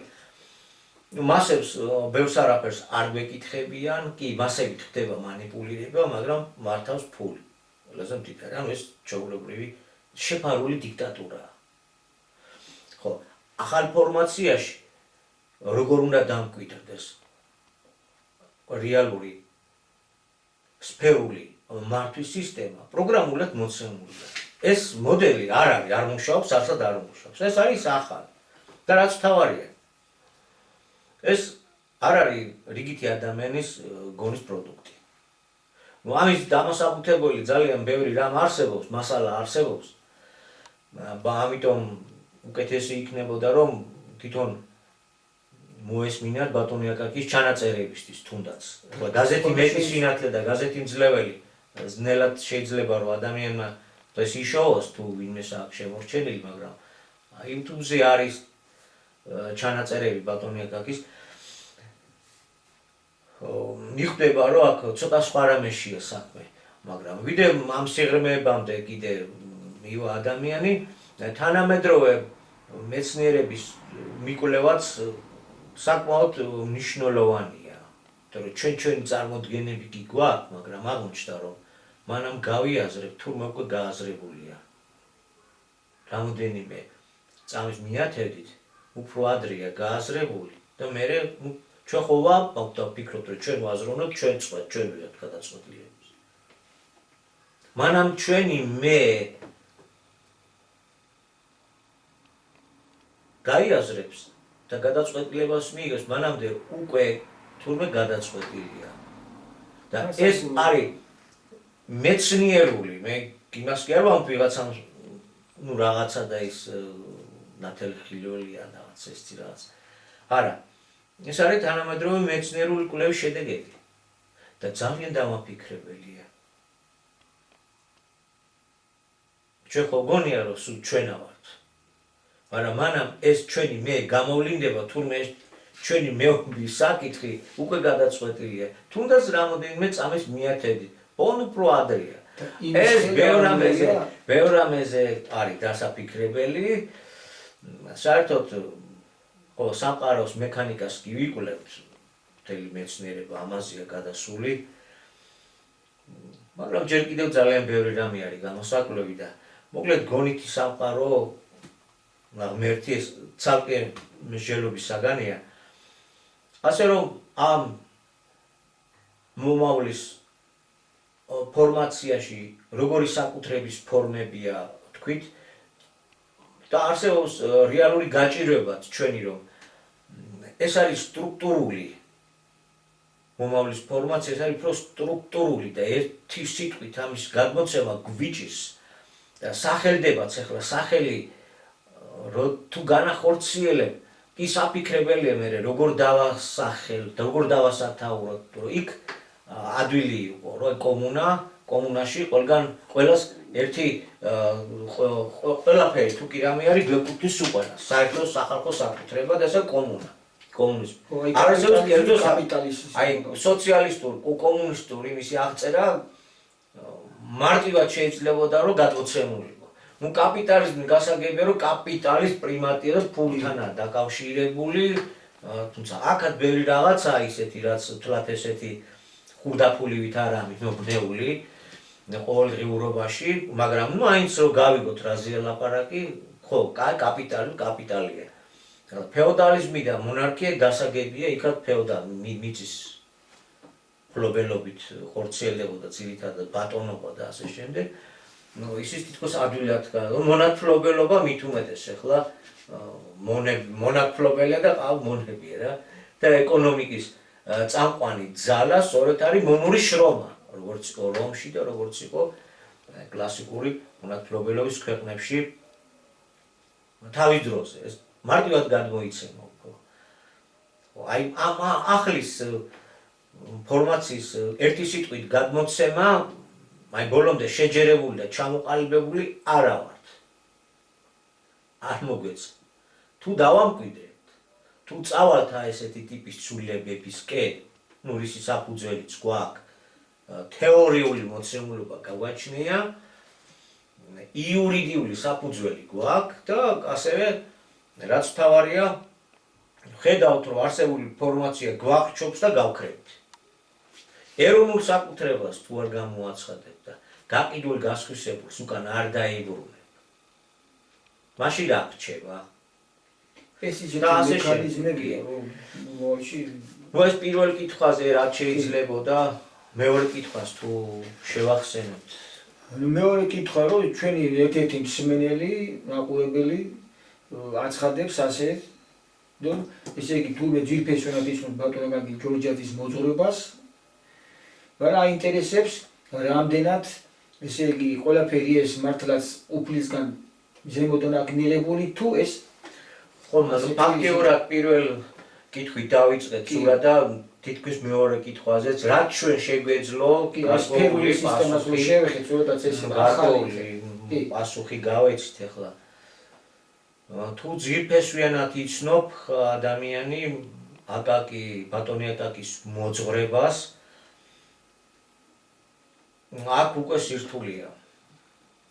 მასებს ბევრს არაფერს არ გვეკითხებიან, კი, მასებით ხდება მანიპულირება, მაგრამ მართავს ფული. ყველაზე მდიდარი, ანუ ეს ჩვეულებრივი შეფარული დიქტატურაა. ხო, ახალ ფორმაციაში როგორ უნდა დამკვიდრდეს რეალური სფერული მართვის სისტემა პროგრამულად მოცემულია. ეს მოდელი არ არის, არ მუშაობს, არცად არ მუშაობს. ეს არის ახალი. და რაც თავარია, ეს არ არის რიგითი ადამიანის გონის პროდუქტი. ამის დამასაბუთებელი ძალიან ბევრი რამ არსებობს, მასალა არსებობს. ამიტომ უკეთესი იქნებოდა, რომ თვითონ მოესმინათ ბატონი აკაკის ჩანაწერებისთვის თუნდაც. გაზეთი მეტი სინათლე და გაზეთი მძლეველი ძნელად შეიძლება რომ ადამიანმა ეს იშოვოს თუ ვინმეს აქვს შემორჩენილი, მაგრამ YouTube-ზე არის ჩანაწერები ბატონი აკაკის. მიხვდება რომ აქ ცოტა სხვა რამეშია საქმე, მაგრამ ვიდრე ამ სიღრმეებამდე კიდე მივა ადამიანი თანამედროვე მეცნიერების მიკვლევაც საკმაოდ მნიშვნელოვანია. იმიტომ რომ ჩვენი წარმოდგენები კი გვაქვს, მაგრამ აღმოჩნდა რომ მანამ გავიაზრებ თურმე უკვე გააზრებულია. რამოდენიმე წამის მიათევდით უფრო ადრეა გააზრებული და მე ჩვენ ხო ვფიქრობთ რომ ჩვენ ვაზროვნოთ ჩვენ წვეთ, ჩვენ ვიღებთ გადაწყვეტილებებს. მანამ ჩვენი მე გაიაზრებს და გადაწყვეტილებას მიიღებს, მანამდე უკვე თურმე გადაწყვეტილია. და ეს არის მეცნიერული, მე იმას კი არ ვამბობ ვიღაცამ რაღაცა და ის ნათელი ხილველია რაღაც ეს რაღაც. არა. ეს არის თანამედროვე მეცნიერული კვლევის შედეგები და ძალიან დამაფიქრებელია. ჩვენ ხო გონია რომ სულ ჩვენა ვართ. მაგრამ მანამ ეს ჩვენი მე გამოვლინდება თურმე ჩვენი მეომრის საკითხი უკვე გადაწყვეტილია. თუნდაც რამოდენიმე წამის მიათევდით, უფრო ადრეა. ეს ბევრ რამეზე არის დასაფიქრებელი. საერთოდ სამყაროს მექანიკას კი ვიკვლევთ, მთელი მეცნიერება ამაზეა გადასული. მაგრამ ჯერ კიდევ ძალიან ბევრი რამე არის გამოსაკლები და მოკლედ გონითი სამყარო ღმერთი ეს ცალკე მსჯელობის საგანია. ასე რომ ამ მომავლის ფორმაციაში როგორი საკუთრების ფორმებია თქვით და არსებობს რეალური გაჭირვებაც ჩვენი რომ ეს არის სტრუქტურული მომავლის ფორმაცია, ეს არის უფრო სტრუქტურული და ერთი სიტყვით ამის გადმოცემა გვიჭირს და სახელდებაც ახლა სახელი თუ განახორციელებ კი საფიქრებელია მე როგორ დავასახელოთ, როგორ დავასათაუროთ, რომ იქ ადვილი იყო, რომ კომუნაში ყველას ერთი ყველაფერი თუ კი რამე არის გვეკუთვნის უყვარს, საერთო სახალხო საკუთრება და ესა კომუნა. კომუნიზმი. არსებობს კერძო კაპიტალიზმი. აი სოციალისტური, კომუნისტური იმისი აღწერა მარტივად შეიძლებოდა რომ გადმოცემულიყო. ნუ კაპიტალიზმი გასაგებია რომ კაპიტალის პრიმატია და ფულთანაა დაკავშირებული, თუმცა აქაც ბევრი რაღაცაა ისეთი, რაც თლათ ესეთი ხურდაფულივით არ არის მობნეული ყოველდღიურობაში, მაგრამ ნუ აინც რომ გავიგოთ რაზეა ლაპარაკი, ხო, კაპიტალია. ფეოდალიზმი და მონარქია გასაგებია, იქაც მიწის ფლობელობით ხორციელდებოდა ძირითადად ბატონობა და ასე შემდეგ. ისიც თითქოს ადვილად მონათფლობელობა მით უმეტეს ახლა მონათფლობელია და ყავ მონებია რა და ეკონომიკის წამყვანი ძალა სწორედ არის მონური შრომა, როგორც იყო რომში და როგორც იყო კლასიკური მონათფლობელობის ქვეყნებში თავის დროზე. ეს მარტივად გადმოიცემა უკვე. აი ამ ახლის ფორმაციის ერთი სიტყვით გადმოცემა, აი ბოლომდე შეჯერებული და ჩამოყალიბებული არა ვართ. არ მოგვეცა. თუ დავამკვიდრებთ, თუ წავალთ ესეთი ტიპის ცვლილებებისკენ, ну რისი საფუძველიც გვაქვს, თეორიული მოცემულობა გაგვაჩნია, იურიდიული საფუძველი გვაქვს და ასევე რაც მთავარია, ხედავთ რომ არსებული ინფორმაცია გვახრჩობს და გავქრებით. ეროვნულ საკუთრებას თუ არ გამოაცხადებ და გაყიდულ გასხვისებულს უკან არ დაიბრუნებ. მაშინ რა რჩება? ეს ისეთი მექანიზმებია, რომ ეს პირველ კითხვაზე რაც შეიძლებოდა, მეორე კითხვას თუ შევახსენოთ. მეორე კითხვა რომ ჩვენი ერთ-ერთი მსმენელი, მაყურებელი აცხადებს ასე, რომ ესე იგი თურმე ძირფესვენად ისმის ბატონო კარგი ჯორჯიაძის მოძღვრებას, მაგრამ აინტერესებს რამდენად ესე იგი ყველაფერი ეს მართლაც უფლისგან ზემოდან აქ მიღებული თუ ეს ფაქტიურად პირველ კითხვით დავიწყეთ სურა და თითქმის მეორე კითხვაზეც რაც ჩვენ შეგვეძლო გასაგებული სისტემას რო შევეხეთ ცოტაც ეს ახალი პასუხი გავეცით ახლა თუ ძირფესვიანად იცნობ ადამიანი აკაკი ბატონი აკაკის მოძღვრებას აქ უკვე სირთულეა.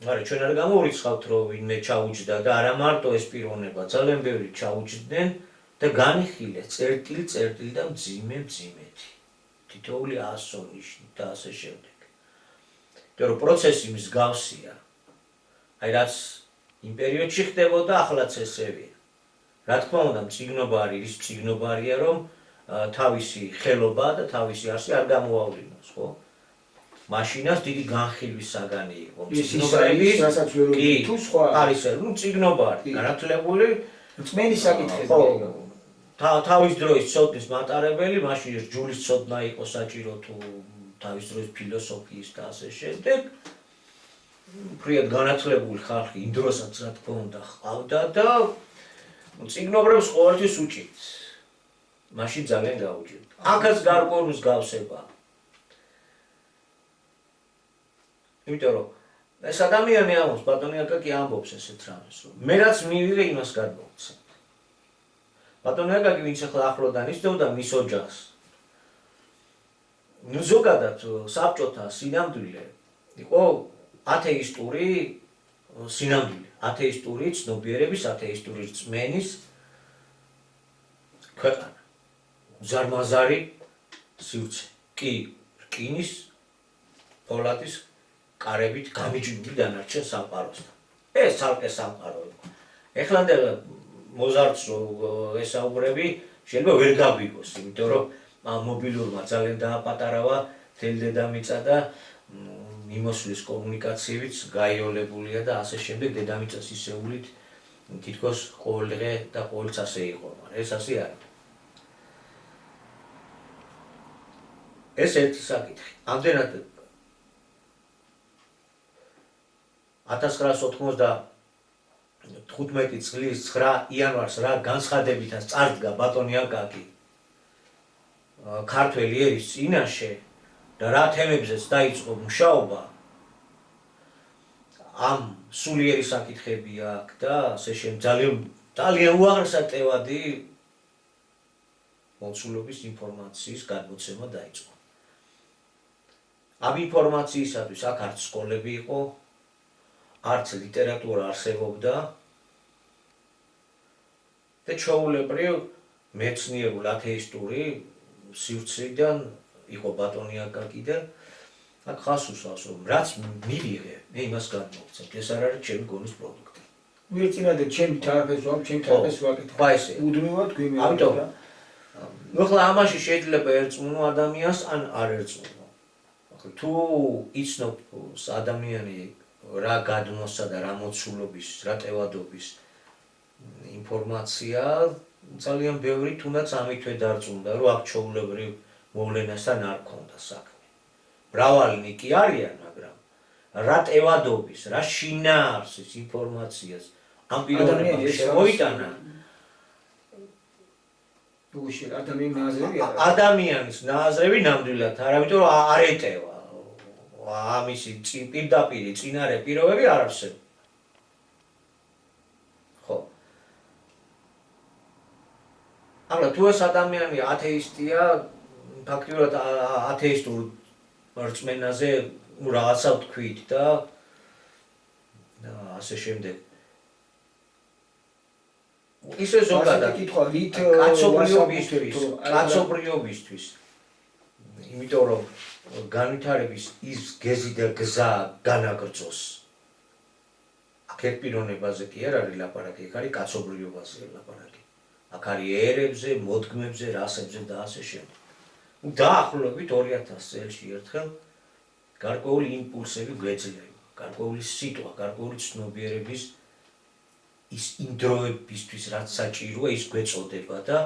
მაგრამ ჩვენ არ გამოვიცხავთ რომ ვინმე ჩაუჯდა და არა მარტო ეს პიროვნება, ძალიან ბევრი ჩაუჯდნენ და განიხილეს წერტილი და მძიმეთი. თითოეული 100 ნიშნით და ასე შემდეგ. იმიტომ რომ პროცესი მსგავსია. აი რაც იმ პერიოდში ხდებოდა, ახლაც ესევია. რა თქმა უნდა, მწიგნობარი ის მწიგნობარია, რომ თავისი ხელობა და თავისი არსი არ გამოავლინოს, ხო? მაშინაც დიდი განხილვის საგანი იყო. მწიგნობრები, რასაც ვერ თუ სხვა არის, ну, მწიგნობარი, განათლებული, წმენის საკითხებია. თავის დროის ცოდნის მატარებელი, მაშინ ჯულის ცოდნა იყო საჭირო თუ თავის დროის ფილოსოფიის და ასე შემდეგ. ფრიად განათლებული ხალხი იმ დროსაც რა თქმა უნდა ჰყავდა და მწიგნობრებს ყოველთვის უჭირთ. მაშინ ძალიან გაუჭირთ. აქაც გარკვეული მსგავსებაა. იმიტომ რომ ეს ადამიანი ამბობს, ბატონი აკაკი ამბობს ესეთ რამეს, რომ მე რაც მივიღე იმას გადმოვცემ. ბატონი აკაკი ვინც ახლა ახლოდან იცნობდა მის ოჯახს. ზოგადად საბჭოთა სინამდვილე იყო ათეისტური სინამდვილე, ათეისტური ცნობიერების, ათეისტური რწმენის ქვეყანა. ზარმაზარი სივრცე, კი რკინის, ფოლადის კარებით გამიჯნული დანარჩენ სამყაროსთან. ეს ცალკე სამყარო იყო. ეხლამდე მოზარდს ესაუბრები, შეიძლება ვერ გაგვიგოს, იმიტომ რომ მობილურმა ძალიან დააპატარავა თელ დედამიწა და მიმოსვლის კომუნიკაციებიც გაიოლებულია და ასე შემდეგ დედამიწას ისეულით თითქოს ყოველ დღე და ყოველთვის ასე იყო, მაგრამ ეს ასე არის. ეს ერთი საკითხი. ამდენად 1995 წლის 9 იანვარს რა განცხადებითაც წარდგა ბატონი აკაკი ქართველი ერის წინაშე და რა თემებზეც დაიწყო მუშაობა ამ სულიერი საკითხები აქვს და ასე ძალიან უაღრესატევადი მოცულობის ინფორმაციის გადმოცემა დაიწყო. ამ ინფორმაციისათვის აქ არც სკოლები იყო, არც ლიტერატურა არსებობდა და ჩვეულებრივ მეცნიერულ ათეისტური სივრციდან იყო ბატონი აკაკი და აქ ხას უსვავს რომ რაც მივიღე მე იმას გადმოვცემ. ეს არ არის ჩემი გონის პროდუქტი. ვირწინადე ჩემი თარაფეს ვაკეთებ. ხო ესე. უდმივად გვიმეორდა. ამიტომ ახლა ამაში შეიძლება ერწმუნო ადამიანს ან არ ერწმუნო. თუ იცნობ ადამიანი რა გადმოსა და რა მოცულობის, რა ტევადობის ინფორმაცია ძალიან ბევრი თუნდაც ამითვე დარწმუნდა, რომ აქ ჩვეულებრივ მოვლენასთან არ ქონდა საქმე. მრავალი კი არიან, მაგრამ რა ტევადობის, რა შინაარსის ინფორმაციას ამ პიროვნებამ შემოიტანა, გუშინ ადამიანის ნაზრები არა. ადამიანის ნაზრები ნამდვილად არა, იმიტომ რომ არ ეტევა. ამისი პირდაპირ წინარე პირობები არ არსებობს. ხო. ახლა თუ ეს ადამიანი ათეისტია, ფაქტიურად ათეისტურ რწმენაზე რაღაცა ვთქვით და ასე შემდეგ. ისე ზოგადად კითხვა ვით კაცობრიობისთვის. იმიტომ რომ განვითარების ის გეზი და გზა განაგრძოს. აქ ერთ პიროვნებაზე კი არ არის ლაპარაკი, აქ არის კაცობრიობაზე ლაპარაკი. აქ არის ერებზე, მოდგმებზე, რასებზე და ასე შემდეგ. დაახლოებით 2000 წელში ერთხელ გარკვეული იმპულსები გვეძლევა, გარკვეული სიტყვა, გარკვეული ცნობიერების ის იმ დროებისთვის რაც საჭიროა ის გვეწოდება და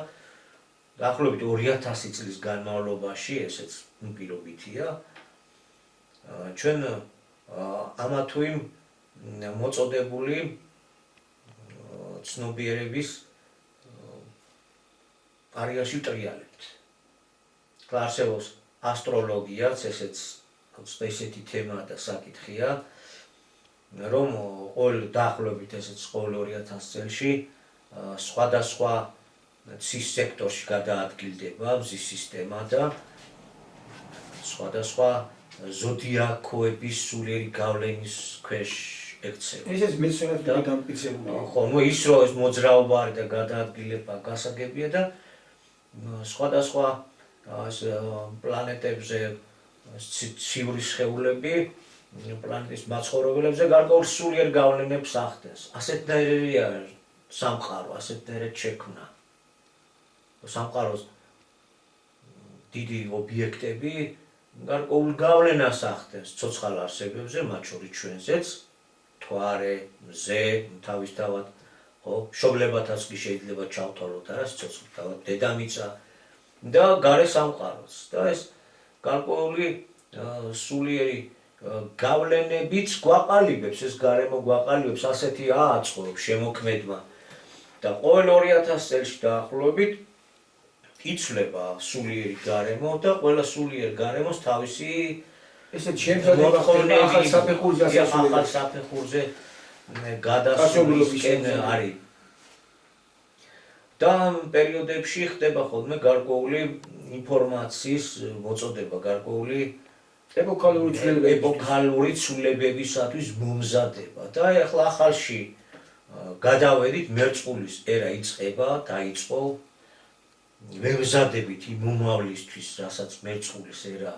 დაახლოებით 2000 წლის განმავლობაში ესეც პირობითია ჩვენ ამა თუ იმ მოწოდებული ცნობიერების არეალში ვტრიალებთ. არსებობს ასტროლოგიაც, ესეთი თემაა და საკითხია, რომ დაახლოებით ესეც ყოველ 2000 წელში სხვადასხვა ცის სექტორში გადაადგილდება მზის სისტემა და სხვადასხვა ზოდიაქოების სულიერი გავლენის ქვეშ ექცევა. ესეც მეცნიერულად დამტკიცებულია. ხო, ის რომ ეს მოძრაობა არის და გადაადგილება გასაგებია და სხვადასხვა პლანეტებზე ციური სხეულები პლანეტის მაცხოვრებლებზე გარკვეულ სულიერ გავლენებს ახდენს. ასეთნაირია სამყარო, ასეთნაირად შექმნა. სამყაროს დიდი ობიექტები გარკვეულ გავლენას ახდენს ცოცხალ არსებებზე, მათ შორის ჩვენზეც, მთვარე, მზე, თავისთავად, ხო, მშობლებათაც კი შეიძლება ჩავთვალოთ არა, სიცოცხლე, დედამიწა და გარე სამყაროც. და ეს გარკვეული სულიერი გავლენებიც გვაყალიბებს, ეს გარემო გვაყალიბებს, ასეთი ააწყობს შემოქმედმა და ყოველ 2000 წელში დაახლოებით იცვლება სულიერი გარემო და ყველა სულიერ გარემოს თავისი ესეთ შემთხვევები ახალ საფეხურზე გადასვლისკენ არის. და ამ პერიოდებში ხდება ხოლმე გარკვეული ინფორმაციის მოწოდება, გარკვეული ეპოქალური ცვლილებებისათვის მომზადება და ახლა ახალში გადავედით, მერწყულის ერა იწყება, დაიწყო ვემზადებით იმ მომავლისთვის, რასაც მერწყულის ერა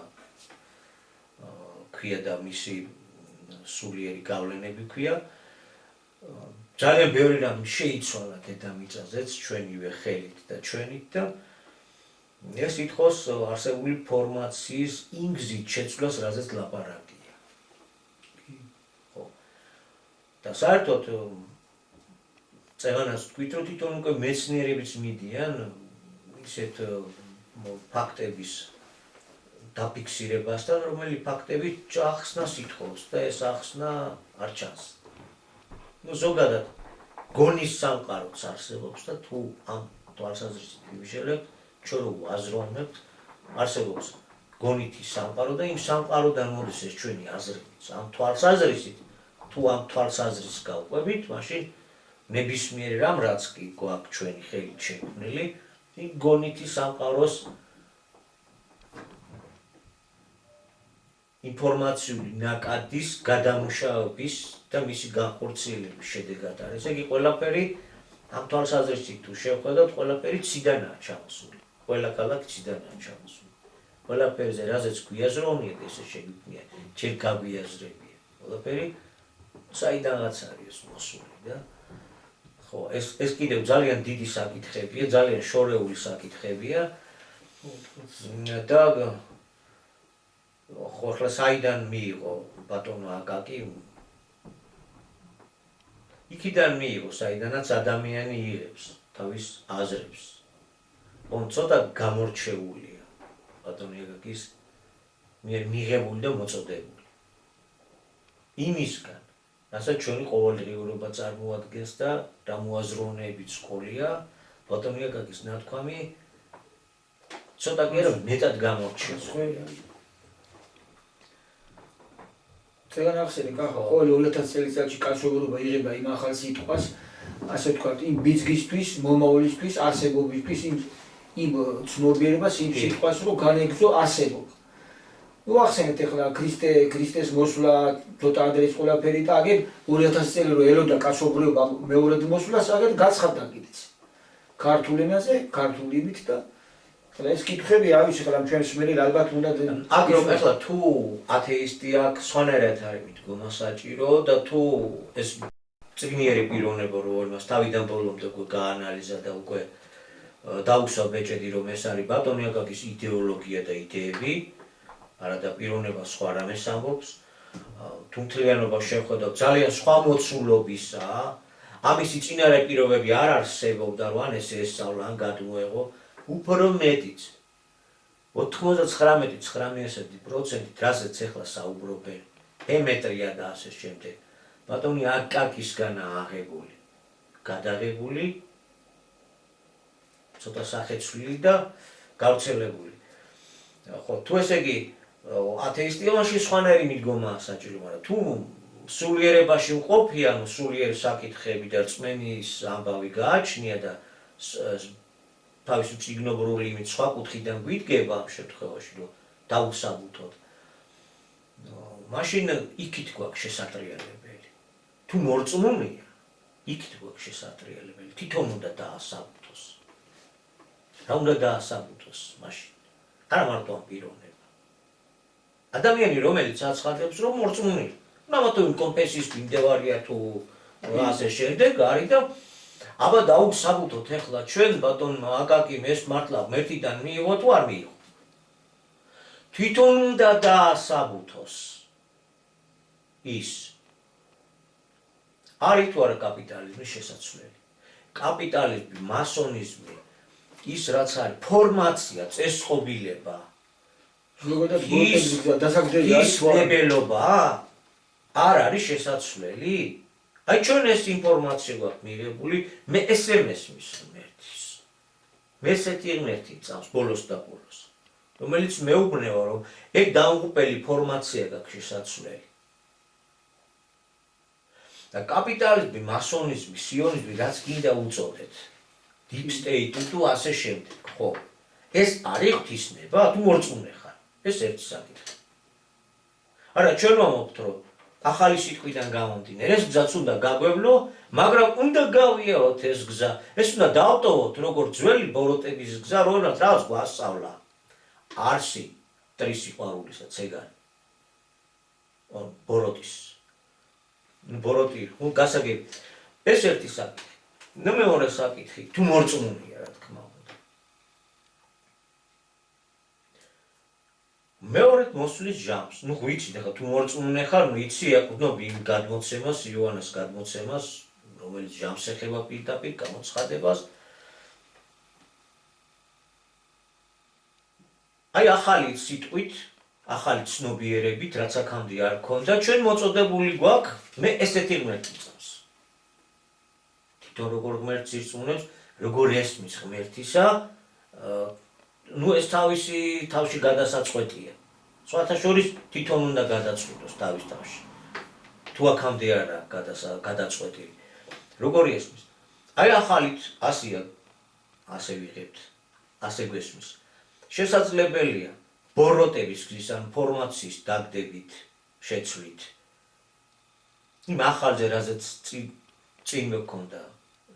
ქვია და მისი სულიერი გავლენები ქვია. ძალიან ბევრი რამ შეიცვალა დედამიწაზეც ჩვენივე ხელით და ჩვენით და ეს ითხოვს არსებული ფორმაციის იმ გზით შეცვლას, რაზეც ლაპარაკია. ხო. და საერთოდ წევანას ვთქვით, რომ თვითონ უკვე მეცნიერებიც მიდიან ისეთ ფაქტების დაფიქსირებასთან, რომელი ფაქტები ახსნას ითხოვს და ეს ახსნა არ ჩანს. ზოგადად გონის სამყაროც არსებობს და თუ ამ თვალსაზრისით ვიმშელებთ, ჩვენ რო ვაზროვნებთ, არსებობს გონითი სამყარო და იმ სამყაროდან მოდის ეს ჩვენი აზრებიც. ამ თვალსაზრისით, თუ ამ თვალსაზრისს გავყვებით, მაშინ ნებისმიერ რამ, რაც კი გვაქვს ჩვენი ხელით შექმნილი, იმ გონითი სამყაროს ინფორმაციული ნაკადის გადამუშავების და მისი განხორციელების შედეგად არის. ეგ ყველაფერი ამ თვალსაზრისით თუ შევხედავთ, ყველაფერი ციდანაა ჩამოსული. ყველა ქალაქი ციდანაა ჩამოსული. ყველაფერზე, რაზეც გვიაზროვნიათ, ესე შეგვიძლია, ჯერ გაგვიაზრებია. ყველაფერი საიდანაც არის მოსული და ხო, ეს კიდევ ძალიან დიდი საკითხებია, ძალიან შორეული საკითხებია და ხო, ახლა საიდან მიიღო ბატონო აკაკი? იქიდან მიიღო, საიდანაც ადამიანი იღებს თავის აზრებს. ცოტა გამორჩეულია ბატონო აკაკის მიერ მიღებული და მოწოდებული. იმისგან, რასაც ჩვენი ყოველდღიურობა წარმოადგენს და რა მოაზროვნეებით სკოლია, ბატონო აკაკის ნათქვამი ცოტა კი არა მეტად გამორჩეულ. წეგან ახსენე კახა, ყოველ 2000 წელიწადში კაცობრიობა იღება იმ ახალ სიტყვას, ასე ვთქვათ, იმ ბიძგისთვის, მომავლისთვის, არსებობისთვის, იმ ცნობიერებას, იმ სიტყვას, რომ განეგრძო არსებობა. ნუ ახსენეთ ახლა ქრისტეს მოსვლა, ცოტა ადრე ყველაფერი და აგერ 2000 წელი რომ ელოდა კაცობრიობა მეორედ მოსვლას, აგერ გაცხადდა კიდეც. ქართულ ენაზე, ქართულ იმით და ეს კითხები არ ვიცი ხლა ჩვენს მერე ალბათ უნდა აგრომ ახლა თუ ათეისტი აქვს სხვანაირად არის მიდგომა საჭირო და თუ ეს წიგნიერი პიროვნება რომ იმას თავიდან ბოლომდე უკვე გაანალიზა და უკვე დაუსვა ბეჭედი რომ ეს არის ბატონი აკაკის იდეოლოგია და იდეები არა და პიროვნება სხვა რამეს ამბობს თუ მთლიანობა შევხედავ ძალიან სხვა მოცულობისაა ამისი წინარე პირობები არ არსებობდა რომ ან ეს ესწავლა ან გადმოეღო უფრო მეტიც 99.9% რასაც ეხლა საუბრობენ ემეტრია და ასე შემდეგ ბატონი აკაკისგანაა აღებული გადაღებული ცოტა სახეცვლილი და გავრცელებული ხო თუ ესე იგი ათეისტია მაშინ სხვანაირი მიდგომაა საჭირო მაგრამ თუ სულიერებაში მყოფი ანუ სულიერ საკითხები და რწმენის ამბავი გააჩნია და თავისი წიგნობრული იმით სხვა კუთხიდან გვიდგება ამ შემთხვევაში რომ დაუსაბუთოთ მაშინ იქით გვაქვს შესატრიალებელი თუ მორწმუნეა იქით გვაქვს შესატრიალებელი თვითონ უნდა დაასაბუთოს რა უნდა დაასაბუთოს მაშინ არა მარტო ამ პიროვნება ადამიანი რომელიც აცხადებს რომ მორწმუნეა ნამათო იმ კონფესიის მიმდევარია თუ ასე შემდეგ არის და აბა დაუსაბუთოთ ეხლა ჩვენ ბატონმა აკაკიმ ეს მართლა მერტიდან მიიღო თუ არ მიიღო თვითონ უნდა დაასაბუთოს ის არის თუ არა კაპიტალიზმის შესაძლებელი კაპიტალიზმი მასონიზმი ის რაც არის ფორმაცია წესწყობილება ის ნებელობა არ არის შესაძლებელი აი ჩვენ ეს ინფორმაცია გვაქვს მიღებული მე ესე მესმის ღმერთის მე ესეთი ღმერთი წავს ბოლოს და ბოლოს რომელიც მეუბნება რომ ეგ დაუღუპელი ფორმაცია გაქვს შესაძლებელი და კაპიტალიზმი მასონიზმი სიონიზმი რაც გინდა უწოდეთ deep state თუ ასე შემდეგ ხო ეს არის ღვთისმება თუ მორწმუნე ხარ ეს ერთი საკითხი არა ჩვენ ვამბობთ რომ ახალი სიტყვიდან გამომდინარე ეს გზაც უნდა გაგვევლო მაგრამ უნდა გავიაროთ ეს გზა ეს უნდა დავტოვოთ როგორც ძველი ბოროტების გზა რომელსაც რაღაც გვასწავლა არსი ტრის სიყვარულისა ცეგანი ბოროტის ბოროტი ხო გასაგები ეს ერთი საკითხი და მეორე საკითხი თუ მორწმუნეა რა თქმა უნდა მეორედ მოსვლის ჟამს ნუ ვიცით ახლა თუ მორწმუნე ხარ ნუ იცი აკუთვნო იმ გადმოცემას იოანეს გადმოცემას რომელიც ჟამს ეხება პირდაპირ გამოცხადებას აი ახალი სიტყვით ახალი ცნობიერებით რაც აქამდე არ ქონდა ჩვენ მოწოდებული გვაქვს მე ესეთი ღმერთი წავს თვითონ როგორ ღმერთს ირწმუნებს როგორ ესმის ღმერთისა ნუ ეს თავში გადასაწყვეტია სხვათა შორის თვითონ უნდა გადაწყვეტოს თავის თავში თუ აქამდე არა გადაწყვეტილი როგორი ესმის აი ახალით ასია ასე ვიღებთ ასე გვესმის შესაძლებელია ბოროტების გზის ან ფორმაციის დაგდებით შეცვლით იმ ახალზე რაზეც წინ მქონდა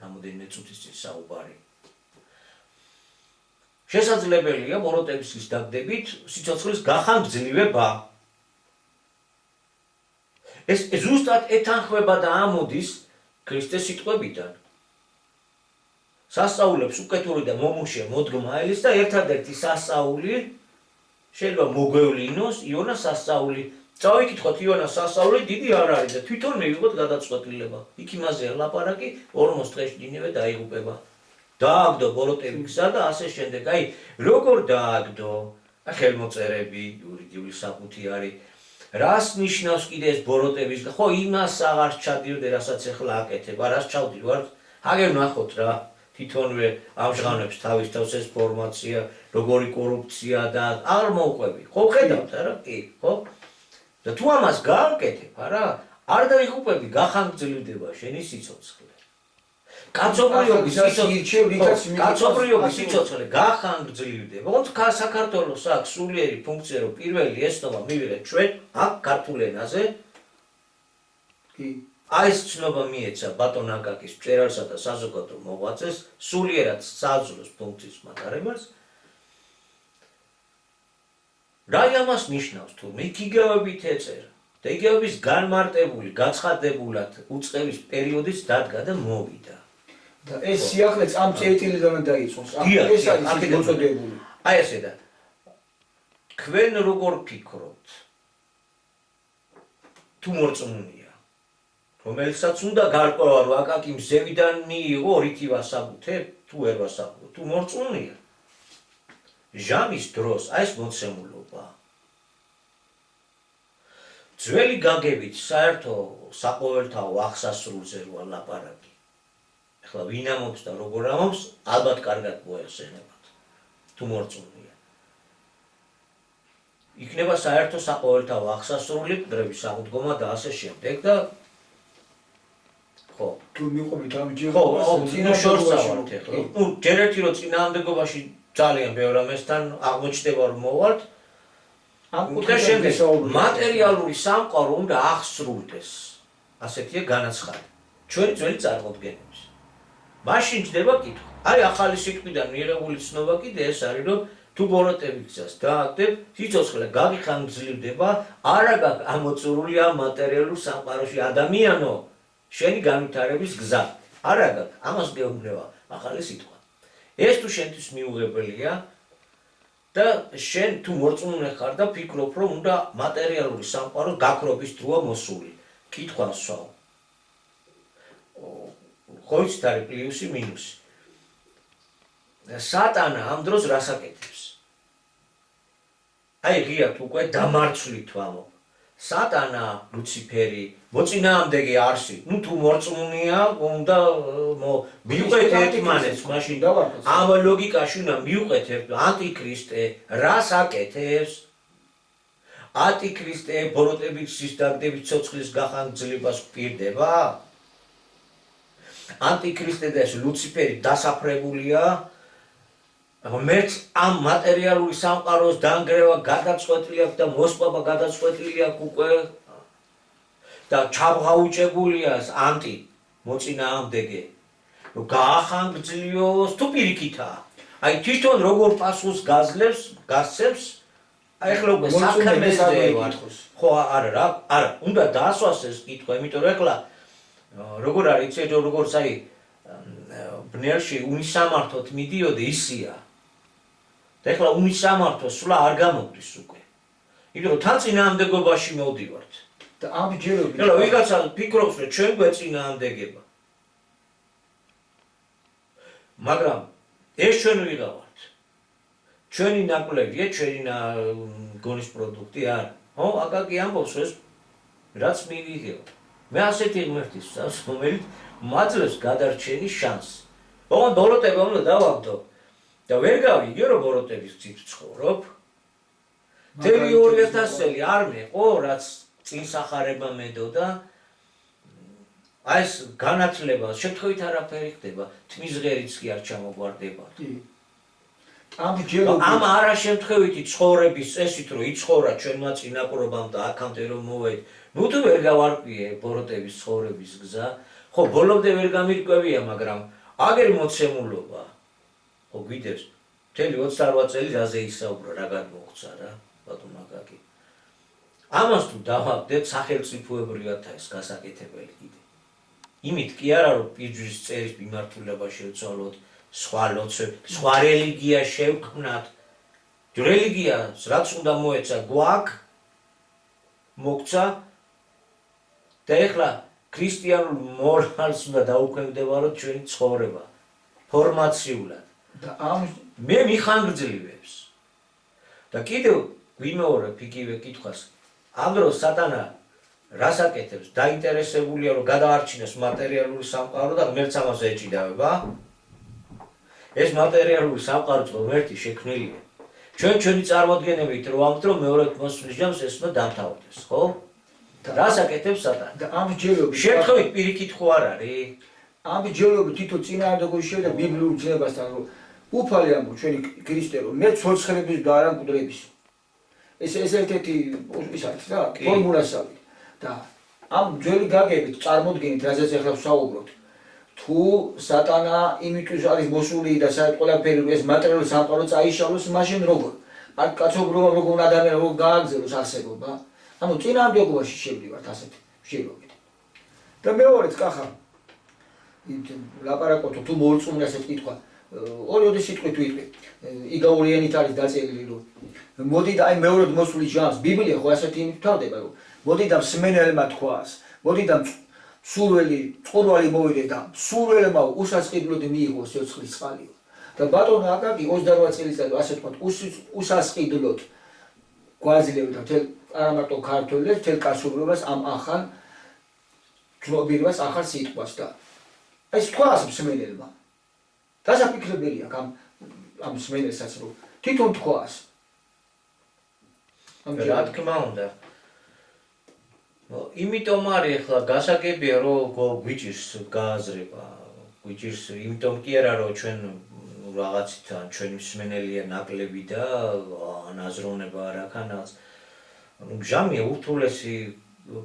რამოდენიმე წუთის წინ საუბარი შესაძლებელია ბოროტების გზის დაგდებით სიცოცხლის გახანგრძლივება ეს ზუსტად ეთანხმება და ამოდის ქრისტეს სიტყვებიდან სასწაულებს უკეთური და მომუშე მოდგმა ელის და ერთადერთი სასწაული შეიძლება მოგვევლინოს იონას სასწაული წავიკითხოთ იონას სასწაული დიდი არ არის და თვითონ მივიღოთ გადაწყვეტილება იქ იმაზეა ლაპარაკი 40 დღეში დინევე დაიღუპება დააგდო ბოროტების გზა და ასე შემდეგ აი როგორ დააგდო ხელმოწერები იურიდიული საფუძვი არის რას ნიშნავს კიდე ეს ბოროტების ხო იმას აღარ ჩადიოდე რასაც ახლა აკეთებ არას ჩავდივარ აგერ ნახოთ რა თვითონვე ამჟღავნებს თავის თავს ეს ფორმაცია, როგორი კორუფცია და არ მოუყვები. ხო ხედავთ არა? კი, ხო? და თუ ამას გააკეთებ, არა? არ დაიღუპები, გახანგრძლივდება შენი სიცოცხლე. კაცობრიობის სიცოცხლე გახანგრძლივდება. ოღონდ საქართველოს აქვს სულიერი ფუნქცია, რომ პირველი ესნობა მივიღეთ ჩვენ აქ ქართულ ენაზე. კი. აი ეს ცნობა მიეცა ბატონ აკაკის მწერალსა და საზოგადო მოღვაწეს სულიერად საძლოს ფუნქციის მატარებას. რა ამას ნიშნავს თუ მიკიგავებით ეწერა და იგივების განმარტებული, გაცხადებულად უწყების პერიოდიც დადგა და მოვიდა. და ეს სიახლეც ამ წერტილიდან დაიწყოს. ეს არის მოწოდებული. აი ესე და თქვენ როგორ ფიქრობთ? თუ მორწმუნეა, რომელსაც უნდა გარკვევა რომ აკაკი მზევიდან მიიღო რითი ვასაბუთებ, თუ ვერ ვასაბუთებ, თუ მორწმუნეა. ჟამის დროს აი ეს მოცემულობა. ძველი გაგებით საერთო საყოველთაო აღსასრულზე როა ლაპარაკი. ახლა ვინ ამობს და როგორ ამობს, ალბათ კარგად მოეხსენებათ. თუ მორწმუნეა. იქნება საერთო საყოველთაო აღსასრული, დროების აღდგომა და ასე შემდეგ და ხო. თუ მიყვებით ამ ჯერ ხო, შორსავართ ახლა. ნუ ჯერ ერთი რომ წინააღმდეგობაში ძალიან ბევრ ამასთან აღმოჩნდება რომ მოვალთ. და შემდეგ მატერიალური სამყარო უნდა აღსრულდეს. ასეთია განაცხადი. ჩვენი ძველი წარმოდგენების. მაშინ ჯდება კითხვა. აი ახალი სიტყვიდან მიღებული ცნობა კიდე ეს არის რომ თუ ბოროტების გზას დააგდებ, სიცოცხლე გაგიხანგრძლივდება, არა გაქვს ამოწურული ამ მატერიალურ სამყაროში ადამიანო, შენი განვითარების გზა. არა გაქვს, ამას გეუბნება ახალი სიტყვა. ეს თუ შენთვის მიუღებელია და შენ თუ მორწმუნე ხარ და ფიქრობ რომ უნდა მატერიალური სამყარო გაქრობის დროა მოსული. კითხვა სვავ. ხო იცით არის პლუსი მინუსი. სატანა ამ დროს რას აკეთებს? აი ღიად უკვე დამარცვლით ვამბობ. სატანა, ლუციფერი, მოწინააღმდეგე არსი, ნუ თუ მორწმუნეა, უნდა მიუყვეთ ერთმანეთს, მაშინ ამ ლოგიკაში უნდა მიუყვეთ ანტიქრისტე, რას აკეთებს? ანტიქრისტე ბოროტებით სისტაგდებით ცოცხლის გახანგრძლივებას გვპირდება? ანტიქრისტე და ეს ლუციფერი დასაფრებულია მერც ამ მატერიალური სამყაროს დანგრევა გადაწყვეტილი აქვს და მოსპობა გადაწყვეტილი აქვს უკვე და ჩაბღაუჭებულია ანტი მოწინააღმდეგე რომ გაახანგრძლივოს თუ პირიქითაა აი თვითონ როგორ პასუხს გასცემს აი ახლა უკვე საქმეზე ვარ ხო არა რა არა უნდა დაასვას ეს კითხვა იმიტომ რომ ახლა როგორ არის იცით როგორც აი ბნელში უნისამართოთ მიდიოდი ისია და ახლა უნისამართო სულა არ გამოგდის უკვე. იმიტომ რომ თან წინააღმდეგობაში მოვდივართ. და ამჯერობით ახლა ვიღაცა ფიქრობს რომ ჩვენ გვეწინააღმდეგება. მაგრამ ეს ჩვენ ვიღავართ. ჩვენი ნაკლებია, ჩვენი გონის პროდუქტი არა. ხო, აკაკი ამბობს ეს რაც მივიღებ. მე ასეთი ღმერთი ვსწავს, რომელიც მაძლევს გადარჩენის შანსს. ოღონდ ბოროტება უნდა დავაგდო. და ვერ გავიგე რომ ბოროტების გზით ვცხოვრობ. 2000 წელი არ მეყო, რაც წინ სახარება მედოდა. აი ეს განათლება, შემთხვევით არაფერი ხდება, თმის ღერიც კი არ ჩამოგვარდება. ამ არა შემთხვევითი ცხოვრების წესით რომ იცხოვრა ჩვენმა წინაპრობამ და აქამდე რომ მოვედ, ნუ თუ ვერ გავარკვიე ბოროტების ცხოვრების გზა, ხო ბოლომდე ვერ გამირკვევია, მაგრამ აგერ მოცემულობა ხო გვიდევს მთელი 28 წელი რაზე ისაუბრა რა გადმოხდა რა ბატონ აკაკი ამას თუ დავაგდეთ სახელმწიფოებრიათა ეს გასაკეთებელი კიდე იმით კი არა რომ პიჯვის წერის მიმართულება შევცვალოთ სხვა ლოცვები სხვა რელიგია შევქმნათ რელიგიას რაც უნდა მოეცა გვაქვს მოგცა და ეხლა ქრისტიანულ მორალს უნდა დაუქვემდებაროთ ჩვენი ცხოვრება ფორმაციულად და მე მიხანგრძლივებს და კიდევ ვიმეორებ იგივე კითხვას ამ დროს სატანა რას აკეთებს დაინტერესებულია რომ გადაარჩინოს მატერიალური სამყარო და ღმერთს ამას ეჭიდავება ეს მატერიალური სამყარო ღმერთი შექმნილია. ჩვენი წარმოდგენებით რო ამბობთ, რომ მეორე მოსვლის ჯამს ეს უნდა დამთავრდეს, ხო? რას აკეთებს სატანი? და ამ ჯერობით შეთხოვით პირიქით ხო არ არის? ამ ჯერობით თითო წინააღმდეგობის შევიდა ბიბლიურ ძნებასთან, რომ უფალი ამბობს ჩვენი ქრისტე, რომ მე ცოცხლების და არა მკვდრების. ეს ერთ-ერთი ის არის რა, ფორმულასავი. და ამ ძველი გაგებით წარმოდგენით, რაზეც ახლა ვსაუბრობთ. თუ სატანა იმიტოს არის მოსული და საერთოდ ყველაფერი ეს მატერიალური სამყარო წაიშალოს, მაშინ როგორ? არ კაცობრიობა როგორ ადამიანი როგორ გააგზავნოს არსებობა? ანუ წინააღმდეგობაში შევდივართ ასეთ შეგობით. და მეორეც კახა ლაპარაკობთ თუ მოურწმუნეს ეს კითხვა. ორი სიტყვით ვიტყვი. იგაური ენით არის დაწერილი რომ მოდი და აი მეორედ მოსული ჟამს ბიბლია ხო ასეთი იმით თავდება რომ მოდი და მსმენელმა თქვას. მოდი და სულველი წყურვალი მოვიდე და სულველმა უსასყიდლოდ მიიღო სიცხლის წყალიო. და ბატონო აკაკი 28 წელიწადში ასე თქვა უსასყიდლოდ გვაძლევდა თელ არა მარტო ქართველებს, თელ კაცობრიობას ამ ახალ ცნობიერებას ახალ სიტყვას და ეს თქვას მსმენელმა. დასაფიქრებელია ამ მსმენელსაც რომ თვითონ თქვას. რა თქმა უნდა. იმიტომ არის ახლა გასაგებია რომ გვიჭირს გააზრება, გვიჭირს იმიტომ კი არა რომ ჩვენ რაღაცით ჩვენი მსმენელია ნაკლები და აზროვნება არ აქანაც. ჟამია ურთულესი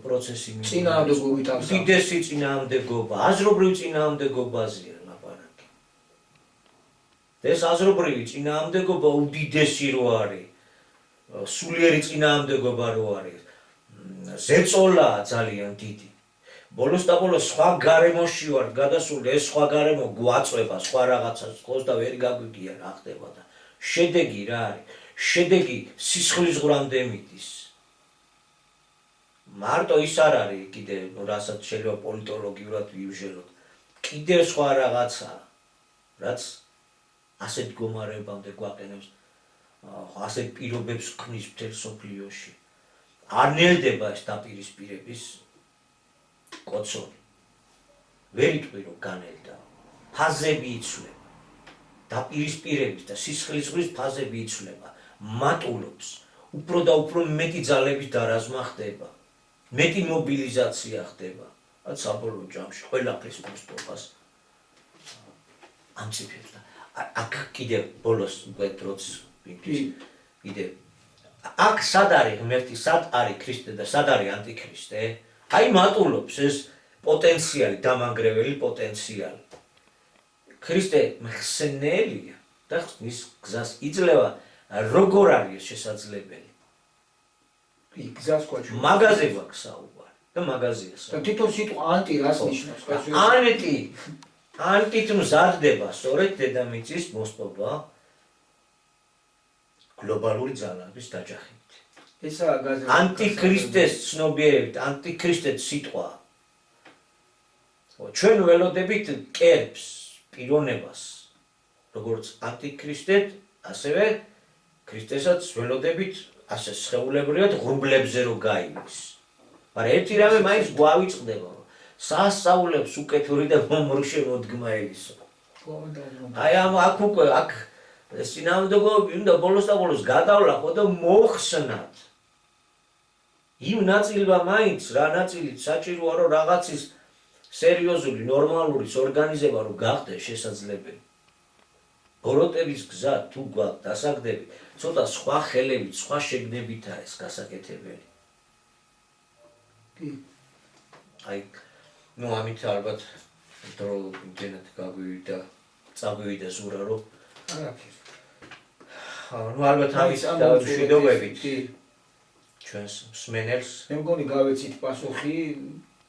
პროცესი წინააღმდეგობით ამ უდიდესი წინააღმდეგობა, აზრობრივ წინააღმდეგობაზეა ლაპარაკი. ეს აზრობრივი წინააღმდეგობა უდიდესი რო არის, სულიერი წინააღმდეგობა რო არის, ზეწოლა ძალიან დიდი. ბოლოს და ბოლოს სხვა გარემოში ვარ გადასული, ეს სხვა გარემო გვაწვება, სხვა რაღაცას ხოს და ვერ გაგვიგია რა ხდება და შედეგი რა არის? შედეგი სისხლის ღვრამდე მიდის. მარტო ის არ არის კიდე რასაც შეიძლება პოლიტოლოგიურად ვიუჟელოთ. კიდევ სხვა რაღაცა, რაც ასეთ მდგომარეობამდე გვაყენებს, ასეთ პირობებს ქმნის მთელ სოფლიოში. არ ნელდება ეს დაპირისპირების კოცონი. ვერ იტყვი რომ განელდა. ფაზები იცვლება. დაპირისპირების და სისხლის ღრის ფაზები იცვლება. მატულობს. უფრო და უფრო მეტი ძალების დარაზმა ხდება. მეტი მობილიზაცია ხდება. რაც საბოლოო ჯამში ყველაფრის მოსპობას ამციფებს და აქ კიდევ ბოლოს გვეთროც კიდე აქ სად არის ღმერთი, სად არის ქრისტე და სად არის ანტიქრისტე? აი მატულობს ეს პოტენციალი, დამანგრეველი პოტენციალი. ქრისტე მხსნელია და ხსნის გზას იძლევა, როგორ არის შესაძლებელი. გზას ყვაჩუ. მაგაზე გვაქვს საუბარი და მაგაზეა და საუბარი. თვითონ სიტყვა ანტი რას ნიშნავს? ანტით მზადდება სწორედ დედამიწის მოსპობა გლობალური ძალების დაჯახებით. ესაა გაზეთი. ანტიქრისტეს ცნობიერებით, ანტიქრისტეს სიტყვა. ჩვენ ველოდებით კერპს, პიროვნებას, როგორც ანტიქრისტეთ, ასევე ქრისტესაც ველოდებით ასე სხეულებრივად ღრუბლებზე რო გაივლის. მაგრამ ერთი რამე მაინც გვავიწყდება, რომ სასწაულებს უკეთური და მომრუშე მოდგმა ელისო. აი აქ უკვე აქ წინააღმდეგობები უნდა ბოლოს და ბოლოს გადავლახო და მოხსნათ. იმ ნაწილმა მაინც რა ნაწილით საჭიროა რომ რაღაცის სერიოზული, ნორმალური ორგანიზება რომ გახდეს შესაძლებელი. ბოროტების გზა თუ გვაქვს დასაგდები, ცოტა სხვა ხელებით, სხვა შეგნებით არის გასაკეთებელი. აი, ამით ალბათ დრო იმდენად გაგვივიდა, წაგვივიდა ზურა რომ არაფერი. ალბათ ამის დავშვიდობებით ჩვენს მსმენელს. მე მგონი გავეცით პასუხი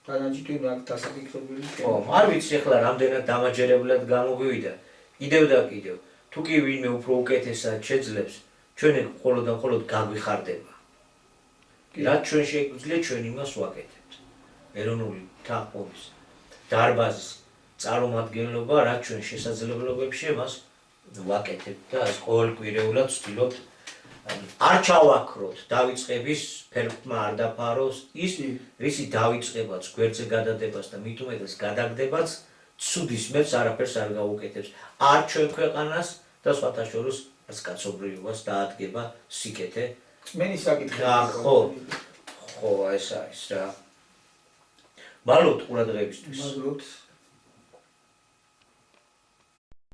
თანაჯითი მაგ დასაფიქრებელი. არ ვიცი ახლა რამდენად დამაჯერებლად გამოგვივიდა. კიდევ და კიდევ. თუ კი ვინმე უფრო უკეთესად შეძლებს, ჩვენ მხოლოდ და მხოლოდ გაგვიხარდება. რაც ჩვენ შეგვიძლია, ჩვენ იმას ვაკეთებთ. ეროვნული თანხმობის დარბაზის წარმომადგენლობა, რაც ჩვენ შესაძლებლობებში მას ვაკეთებთ და ეს ყოველკვირეულად ვცდილობთ არ ჩავაქროთ დავიწყების ფერხმა არ დაფაროს ის, რისი დავიწყებაც, გვერდზე გადადებას და მით უმეტეს გადაგდებაც ცუდის მეც არაფერს არ გაუკეთებს. არ ჩვენ ქვეყანას და სხვათა შორის არც კაცობრიობას დაადგება სიკეთე. წმენის საკითხი. ხო, ეს არის რა. მადლობთ ყურადღებისთვის. მადლობთ.